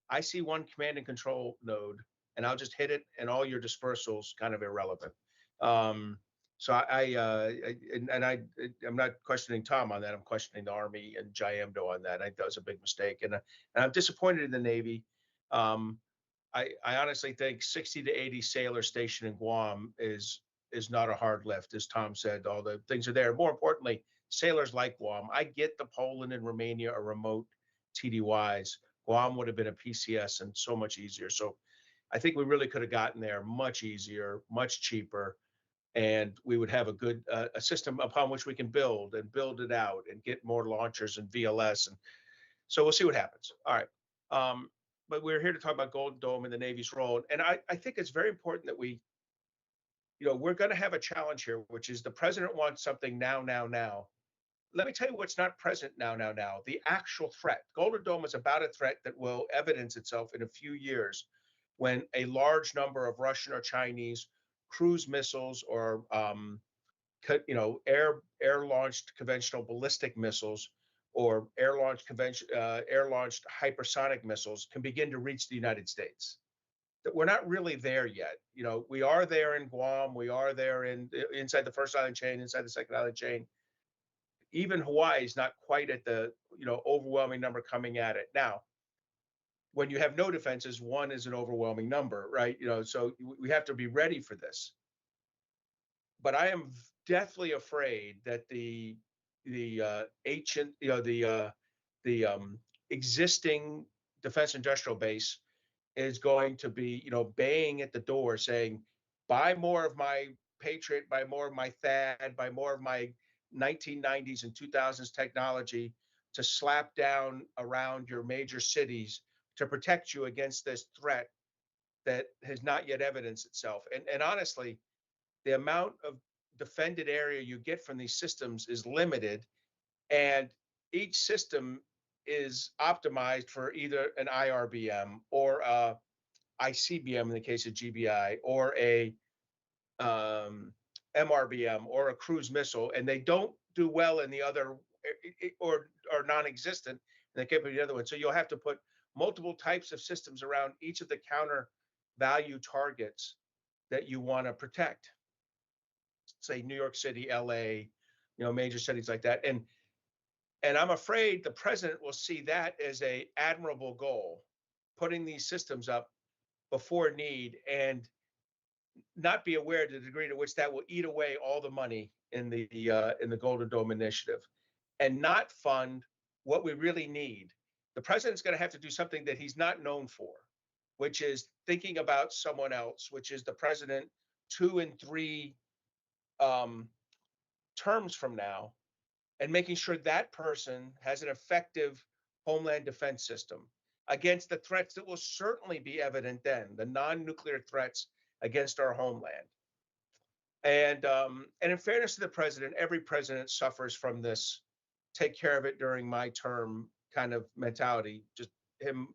Speaker 4: I see one command and control node, and I'll just hit it, and all your dispersals kind of irrelevant. So I'm not questioning Tom on that. I'm questioning the Army and JIAMDO on that. I think that was a big mistake, and I'm disappointed in the Navy. I honestly think 60 to 80 sailors stationed in Guam is not a hard lift, as Tom said. All the things are there. More importantly, sailors like Guam. I get the Poland and Romania are remote TDYs. Guam would have been a PCS and so much easier. So I think we really could have gotten there much easier, much cheaper, and we would have a good a system upon which we can build it out and get more launchers and VLS. And so we'll see what happens. All right. But we're here to talk about Golden Dome and the Navy's role. And I think it's very important that we, we're going to have a challenge here, which is the president wants something now. Let me tell you what's not present now. The actual threat. Golden Dome is about a threat that will evidence itself in a few years when a large number of Russian or Chinese cruise missiles or air-launched conventional ballistic missiles or air-launched hypersonic missiles can begin to reach the United States. That we're not really there yet. We are there in Guam. We are there inside the first island chain, inside the second island chain. Even Hawaii is not quite at the overwhelming number coming at it. Now, when you have no defenses, one is an overwhelming number, right? So we have to be ready for this. But I am deathly afraid that the existing defense industrial base is going to be, baying at the door saying, buy more of my Patriot, buy more of my THAAD, buy more of my 1990s and 2000s technology to slap down around your major cities to protect you against this threat that has not yet evidenced itself. And honestly, the amount of defended area you get from these systems is limited, and each system is optimized for either an IRBM or a ICBM in the case of GBI, or a MRBM or a cruise missile, and they don't do well in the other, or are non-existent in the case of the other one. So you'll have to put multiple types of systems around each of the counter value targets that you want to protect. Say New York City, LA, major cities like that. And I'm afraid the president will see that as a admirable goal, putting these systems up before need, and not be aware to the degree to which that will eat away all the money in the Golden Dome initiative, and not fund what we really need. The president's going to have to do something that he's not known for, which is thinking about someone else, which is the president 2 and 3 terms from now, and making sure that person has an effective homeland defense system against the threats that will certainly be evident then, the non-nuclear threats against our homeland. And in fairness to the president, every president suffers from this take care of it during my term kind of mentality. Just him,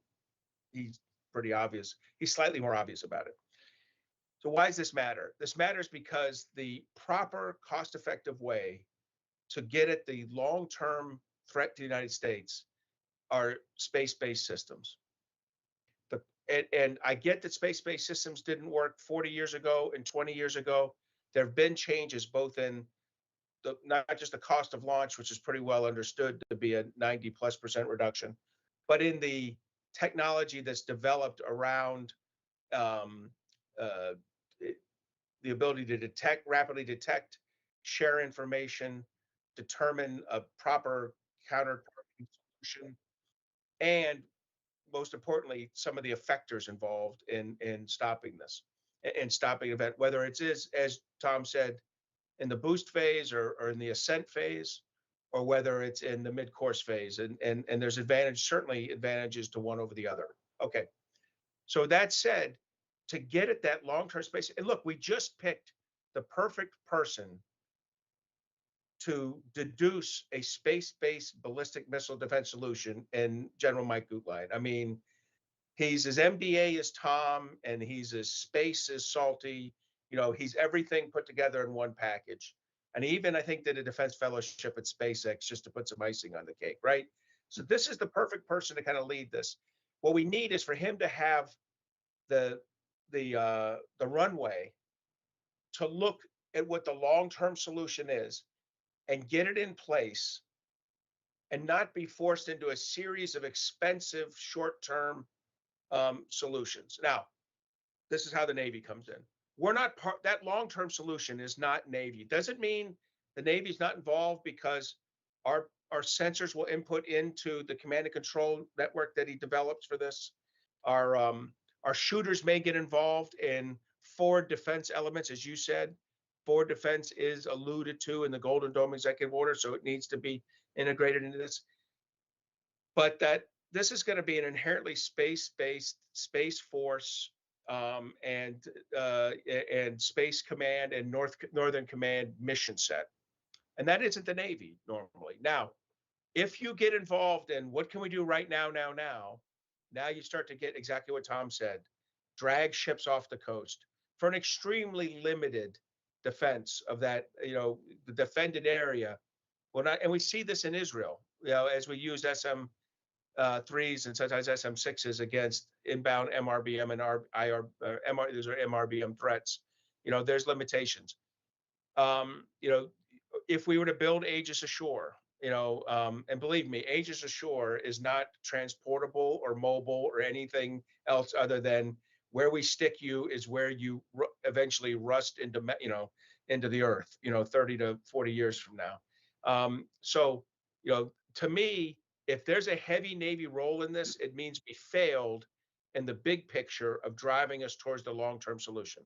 Speaker 4: he's pretty obvious. He's slightly more obvious about it. So why does this matter? This matters because the proper cost-effective way to get at the long-term threat to the United States are space-based systems. And I get that space-based systems didn't work 40 years ago and 20 years ago. There have been changes both in not just the cost of launch, which is pretty well understood to be a 90+% reduction, but in the technology that's developed around the ability to rapidly detect, share information, determine a proper counter solution, and most importantly, some of the effectors involved in stopping this and stopping event, whether it is, as Tom said, in the boost phase or in the ascent phase, or whether it's in the mid-course phase. And there's certainly advantages to one over the other. Okay. So that said, to get at that long-term space, and look, we just picked the perfect person to deduce a space-based ballistic missile defense solution in General Mike Gutlein. I mean, he's as MDA as Tom, and he's as space as Salty. He's everything put together in one package. And he even, I think, did a defense fellowship at SpaceX just to put some icing on the cake, right? So this is the perfect person to kind of lead this. What we need is for him to have the runway to look at what the long-term solution is and get it in place and not be forced into a series of expensive short-term solutions. Now, this is how the Navy comes in. We're not part, that long-term solution is not Navy. Doesn't mean the Navy's not involved, because our sensors will input into the command and control network that he develops for this. Our shooters may get involved in forward defense elements, as you said. Forward defense is alluded to in the Golden Dome executive order, so it needs to be integrated into this. But that this is going to be an inherently space-based Space Force and Space Command and Northern Command mission set. And that isn't the Navy normally. Now, if you get involved in what can we do right now, now you start to get exactly what Tom said, drag ships off the coast for an extremely limited defense of that, the defended area. Well, not, and we see this in Israel, as we use SM-3s and sometimes SM-6s against inbound MRBM and these are MRBM threats. There's limitations. If we were to build Aegis ashore, and believe me, Aegis ashore is not transportable or mobile or anything else other than where we stick you is where you eventually rust into, into the earth, 30 to 40 years from now. So, to me, if there's a heavy Navy role in this, it means we failed in the big picture of driving us towards the long-term solution.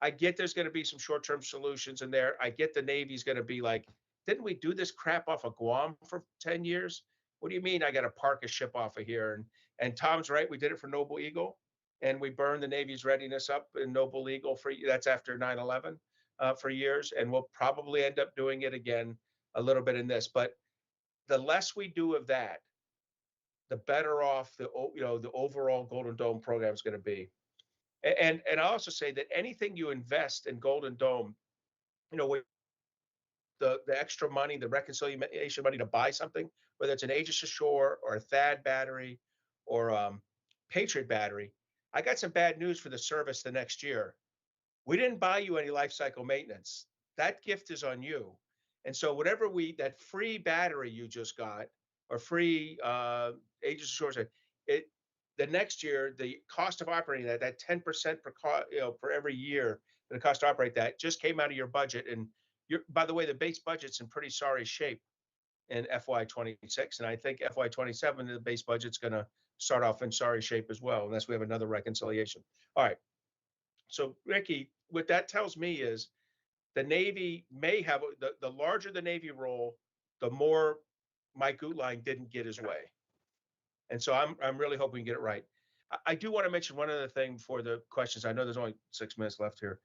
Speaker 4: I get there's going to be some short-term solutions in there. I get the Navy's going to be like, didn't we do this crap off of Guam for 10 years? What do you mean I got to park a ship off of here? And Tom's right. We did it for Noble Eagle, and we burned the Navy's readiness up in Noble Eagle that's after 9/11 for years. And we'll probably end up doing it again a little bit in this. But the less we do of that, the better off the overall Golden Dome program is going to be. And I also say that anything you invest in Golden Dome, with the extra money, the reconciliation money to buy something, whether it's an Aegis ashore or a THAAD battery or Patriot battery, I got some bad news for the service the next year. We didn't buy you any life cycle maintenance. That gift is on you. And so whatever that free battery you just got, or free Aegis ashore, the next year, the cost of operating that 10% per every year, the cost to operate that just came out of your budget. And by the way, the base budget's in pretty sorry shape in FY26. And I think FY27, the base budget's going to start off in sorry shape as well, unless we have another reconciliation. All right. So Riki, what that tells me is the Navy may have, the larger the Navy role, the more Mike Gutlein didn't get his way. And so I'm really hoping we can get it right. I do want to mention one other thing before the questions. I know there's only 6 minutes left here.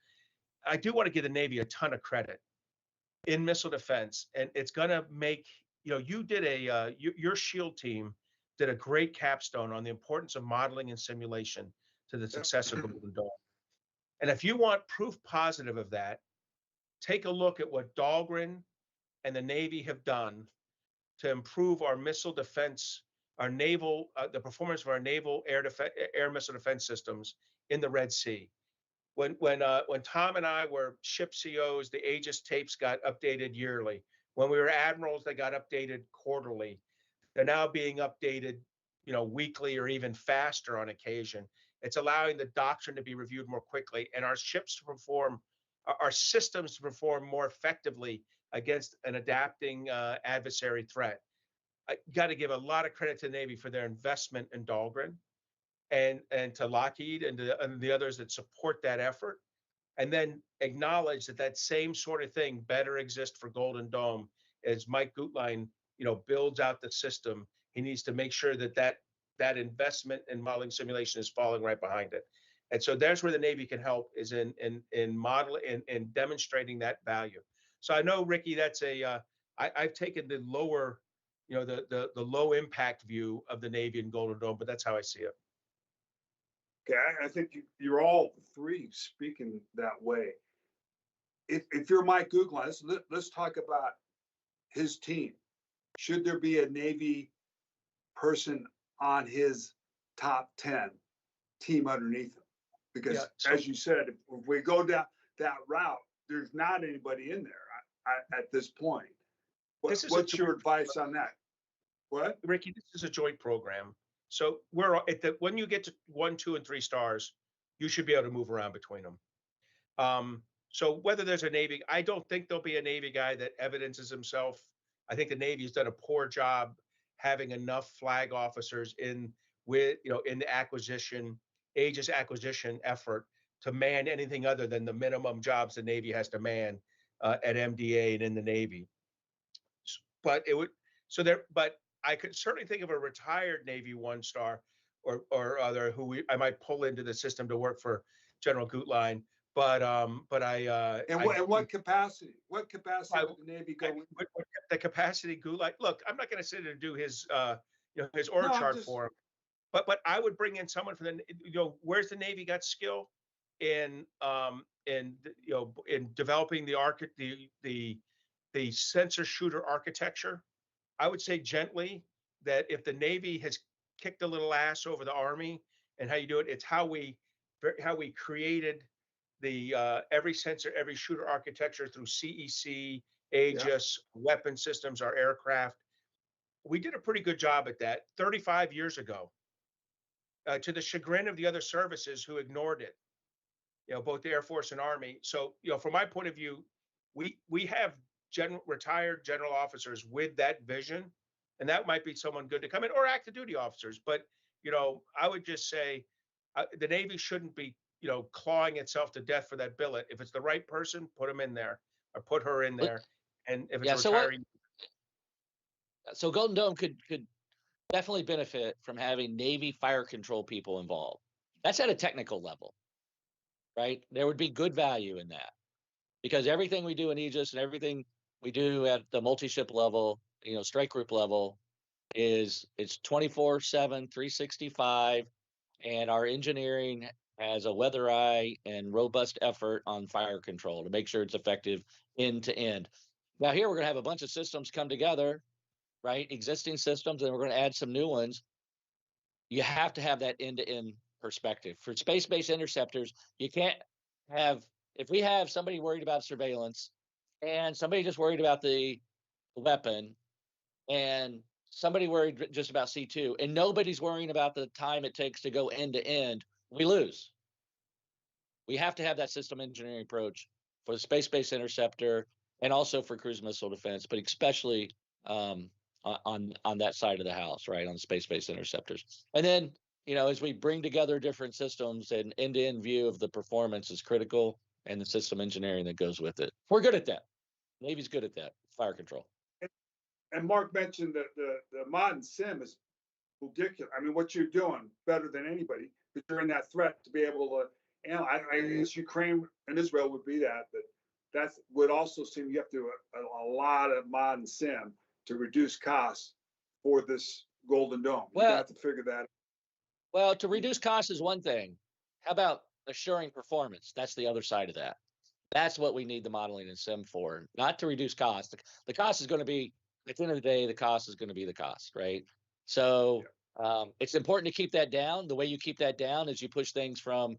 Speaker 4: I do want to give the Navy a ton of credit in missile defense, and it's going to make, you did your SHIELD team did a great capstone on the importance of modeling and simulation to the success of Golden Dome. And if you want proof positive of that, take a look at what Dahlgren and the Navy have done to improve our missile defense, our naval, the performance of our naval air missile defense systems in the Red Sea. When Tom and I were ship COs, the Aegis tapes got updated yearly. When we were admirals, they got updated quarterly. They're now being updated, weekly or even faster on occasion. It's allowing the doctrine to be reviewed more quickly, and our ships to perform, our systems to perform more effectively against an adapting adversary threat. I got to give a lot of credit to the Navy for their investment in Dahlgren, and to Lockheed and the others that support that effort, and then acknowledge that same sort of thing better exists for Golden Dome as Mike Gutlein, builds out the system. He needs to make sure that investment in modeling simulation is falling right behind it. And so there's where the Navy can help, is in modeling and demonstrating that value. So I know, Riki, that's I've taken the lower, the low impact view of the Navy and Golden Dome, but that's how I see it.
Speaker 1: Okay, I think you're all three speaking that way. If you're Mike Gutlein, let's talk about his team. Should there be a Navy person on his top 10 team underneath him? Because as you said, if we go down that route, there's not anybody in there at this point.
Speaker 4: This is
Speaker 1: What's your advice on that? What?
Speaker 4: Ricky, this is a joint program. So we're at the, when you get to 1, 2, and 3 stars, you should be able to move around between them. So whether there's a Navy, I don't think there'll be a Navy guy that evidences himself. I think the Navy's done a poor job having enough flag officers in with, in the acquisition, Aegis acquisition effort to man anything other than the minimum jobs the Navy has to man at MDA and in the Navy. But it would, but I could certainly think of a retired Navy 1-star or other who I might pull into the system to work for General Gutlein. But
Speaker 1: what capacity? What capacity would the Navy go?
Speaker 4: What the capacity Gutlein? Look, I'm not going to sit there and do his his org chart for him. But I would bring in someone for the where's the Navy got skill in developing the sensor shooter architecture. I would say gently that if the Navy has kicked a little ass over the Army and how you do it, it's how we created the every sensor, every shooter architecture through CEC, Aegis, weapon systems, our aircraft. We did a pretty good job at that 35 years ago, to the chagrin of the other services who ignored it, both the Air Force and Army. So, from my point of view, we have retired general officers with that vision, and that might be someone good to come in, or active duty officers. But, I would just say the Navy shouldn't be, clawing itself to death for that billet. If it's the right person, put him in there or put her in there. And if it's retiring.
Speaker 3: So Golden Dome could definitely benefit from having Navy fire control people involved. That's at a technical level, right? There would be good value in that, because everything we do in Aegis and everything we do at the multi-ship level, strike group level, it's 24/7, 365, and our engineering has a weather eye and robust effort on fire control to make sure it's effective end to end. Now here we're going to have a bunch of systems come together, right? Existing systems, and we're going to add some new ones. You have to have that end-to-end perspective. For space-based interceptors, you can't have, if we have somebody worried about surveillance and somebody just worried about the weapon and somebody worried just about C2 and nobody's worrying about the time it takes to go end to end, we lose. We have to have that system engineering approach for the space-based interceptor and also for cruise missile defense, but especially on that side of the house, right, on space-based interceptors. And then, as we bring together different systems, an end-to-end view of the performance is critical, and the system engineering that goes with it. We're good at that. Navy's good at that, fire control.
Speaker 1: And Mark mentioned that the modern sim is ridiculous. I mean, what you're doing better than anybody, because you're in that threat to be able to, I guess Ukraine and Israel would be that, but that would also seem you have to do a lot of modern sim to reduce costs for this Golden Dome. You have to figure that out.
Speaker 3: Well, to reduce costs is one thing. How about assuring performance? That's the other side of that. That's what we need the modeling and sim for, not to reduce cost. The cost is going to be, at the end of the day, the cost is going to be the cost, right? So it's important to keep that down. The way you keep that down is you push things from,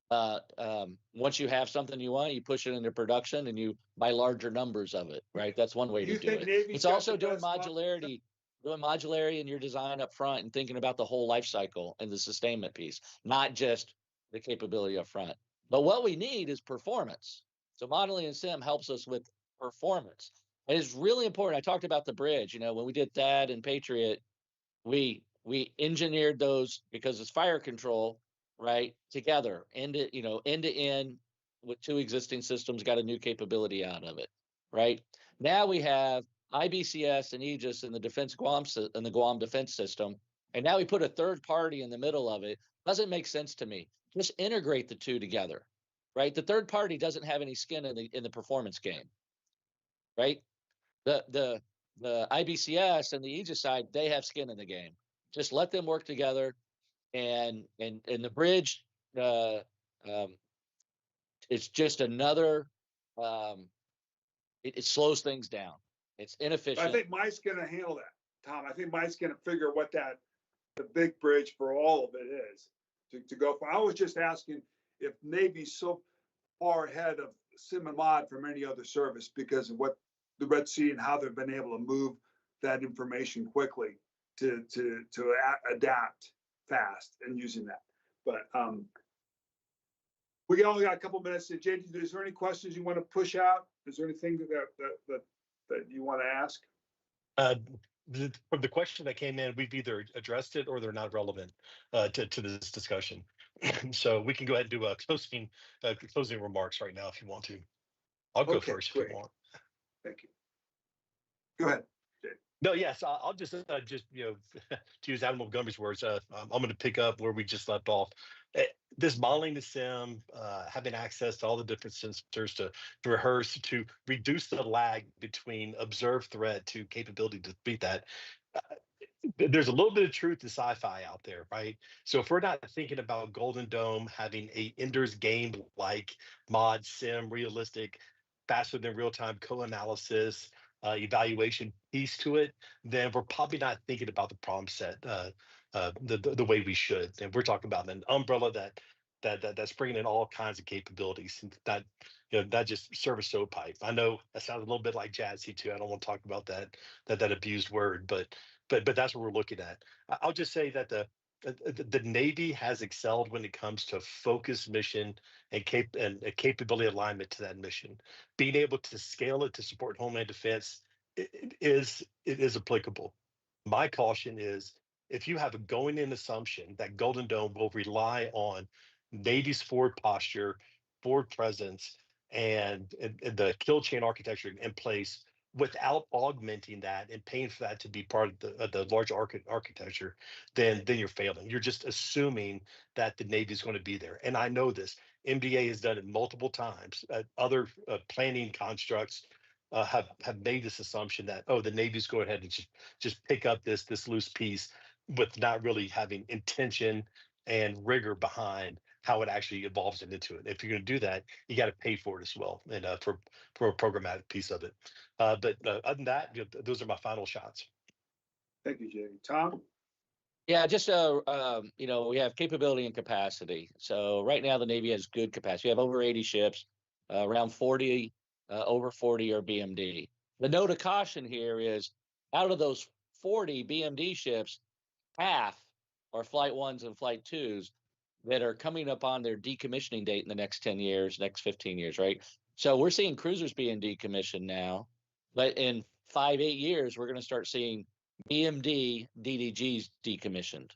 Speaker 3: once you have something you want, you push it into production and you buy larger numbers of it, right? That's one way to do it. It's also doing modularity in your design up front and thinking about the whole life cycle and the sustainment piece, not just the capability up front. But what we need is performance. So modeling and sim helps us with performance. And it's really important. I talked about the bridge. When we did THAAD and Patriot, we engineered those because it's fire control, right? Together, end to end with 2 existing systems, got a new capability out of it, right? Now we have IBCS and Aegis in the Guam defense system, and now we put a third party in the middle of it. Doesn't make sense to me. Just integrate the 2 together, right? The third party doesn't have any skin in the performance game, right? The IBCS and the Aegis side, they have skin in the game. Just let them work together, and the bridge, it's just another. It slows things down. It's inefficient.
Speaker 1: I think Mike's going to handle that, Tom. I think Mike's going to figure what the big bridge for all of it is to go for. I was just asking if Navy's so far ahead of sim and mod from any other service because of what the Red Sea and how they've been able to move that information quickly to adapt fast and using that. But we only got a couple minutes. JD, is there any questions you want to push out? Is there anything that you want to ask?
Speaker 2: From the question that came in, we've either addressed it or they're not relevant to this discussion. So we can go ahead and do a closing remarks right now if you want to. I'll go
Speaker 1: Okay,
Speaker 2: first
Speaker 1: great.
Speaker 2: if you want.
Speaker 1: Thank you. Go ahead.
Speaker 2: No, yes, I'll just to use Admiral Montgomery's words, I'm going to pick up where we just left off. This modeling the sim, having access to all the different sensors to rehearse, to reduce the lag between observed threat to capability to beat that. There's a little bit of truth to sci-fi out there, right? So if we're not thinking about Golden Dome having a Ender's Game like mod sim, realistic, faster than real-time co-analysis, evaluation piece to it, then we're probably not thinking about the problem set the way we should. And we're talking about an umbrella that's bringing in all kinds of capabilities, and not just service stovepipe. I know that sounds a little bit like jazzy too. I don't want to talk about that abused word, but that's what we're looking at. I'll just say that the Navy has excelled when it comes to focus mission and capability alignment to that mission. Being able to scale it to support homeland defense it is applicable. My caution is if you have a going in assumption that Golden Dome will rely on Navy's forward posture, forward presence, and the kill chain architecture in place without augmenting that and paying for that to be part of the large architecture, then you're failing. You're just assuming that the Navy is going to be there. And I know this. MDA has done it multiple times. Other planning constructs have made this assumption that the Navy's go ahead and just pick up this loose piece with not really having intention and rigor behind how it actually evolves into it. If you're going to do that, you got to pay for it as well, and for a programmatic piece of it. But other than that, those are my final shots.
Speaker 1: Thank you, JD. Tom?
Speaker 3: Yeah, just we have capability and capacity. So right now the Navy has good capacity. We have over 80 ships, around 40, over 40 are BMD. The note of caution here is out of those 40 BMD ships, half are Flight 1s and Flight 2s that are coming up on their decommissioning date in the next 10 years, next 15 years, right? So we're seeing cruisers being decommissioned now, but in 5-8 years, we're going to start seeing BMD DDGs decommissioned.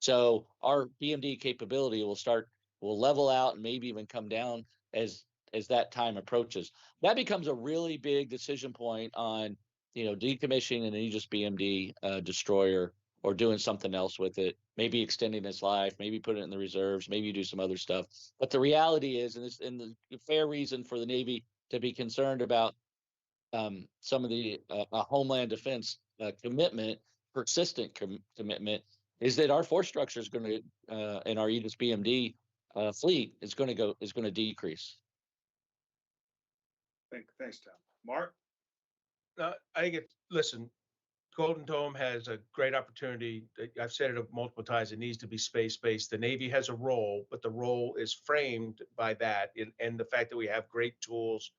Speaker 3: So our BMD capability will level out and maybe even come down as that time approaches. That becomes a really big decision point on, decommissioning an Aegis BMD destroyer or doing something else with it, maybe extending its life, maybe put it in the reserves, maybe do some other stuff. But the reality is, and the fair reason for the Navy to be concerned about some of the homeland defense commitment, persistent commitment, is that our force structure is going to, in our Aegis BMD fleet, is going to decrease.
Speaker 1: Thanks, Tom. Mark?
Speaker 4: I think listen, Golden Dome has a great opportunity. I've said it multiple times. It needs to be space-based. The Navy has a role, but the role is framed by that and the fact that we have great tools,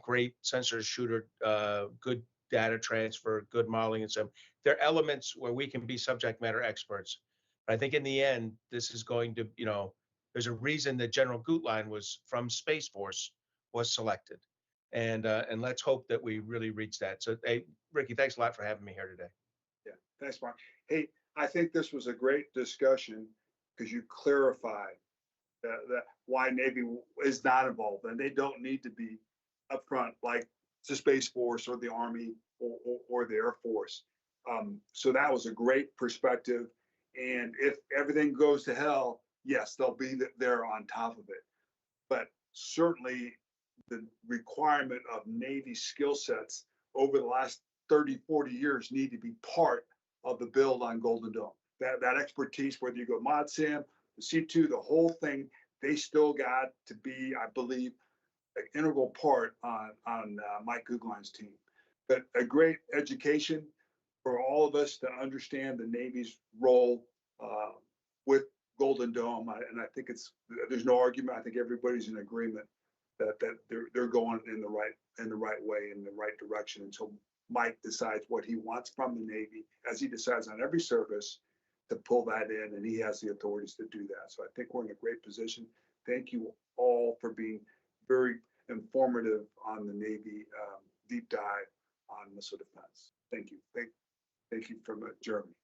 Speaker 4: great sensor shooter, good data transfer, good modeling, and so there are elements where we can be subject matter experts. But I think in the end, this is going to, there's a reason that General Gutlein was from Space Force was selected. And let's hope that we really reach that. So, hey, Riki, thanks a lot for having me here today.
Speaker 1: Yeah, thanks, Mark. Hey, I think this was a great discussion because you clarified that why Navy is not involved, and they don't need to be upfront like the Space Force or the Army or the Air Force. So that was a great perspective. And if everything goes to hell, yes, they'll be there on top of it. But certainly, the requirement of Navy skill sets over the last 30, 40 years need to be part of the build on Golden Dome. That expertise, whether you go mod sim, the C2, the whole thing, they still got to be, I believe, an integral part on Mike Guglein's team. But a great education for all of us to understand the Navy's role with Golden Dome. And I think there's no argument. I think everybody's in agreement that they're going in the right way, in the right direction until Mike decides what he wants from the Navy, as he decides on every service to pull that in, and he has the authorities to do that. So I think we're in a great position. Thank you all for being very informative on the Navy deep dive on missile defense. Thank you. Thank you from Germany.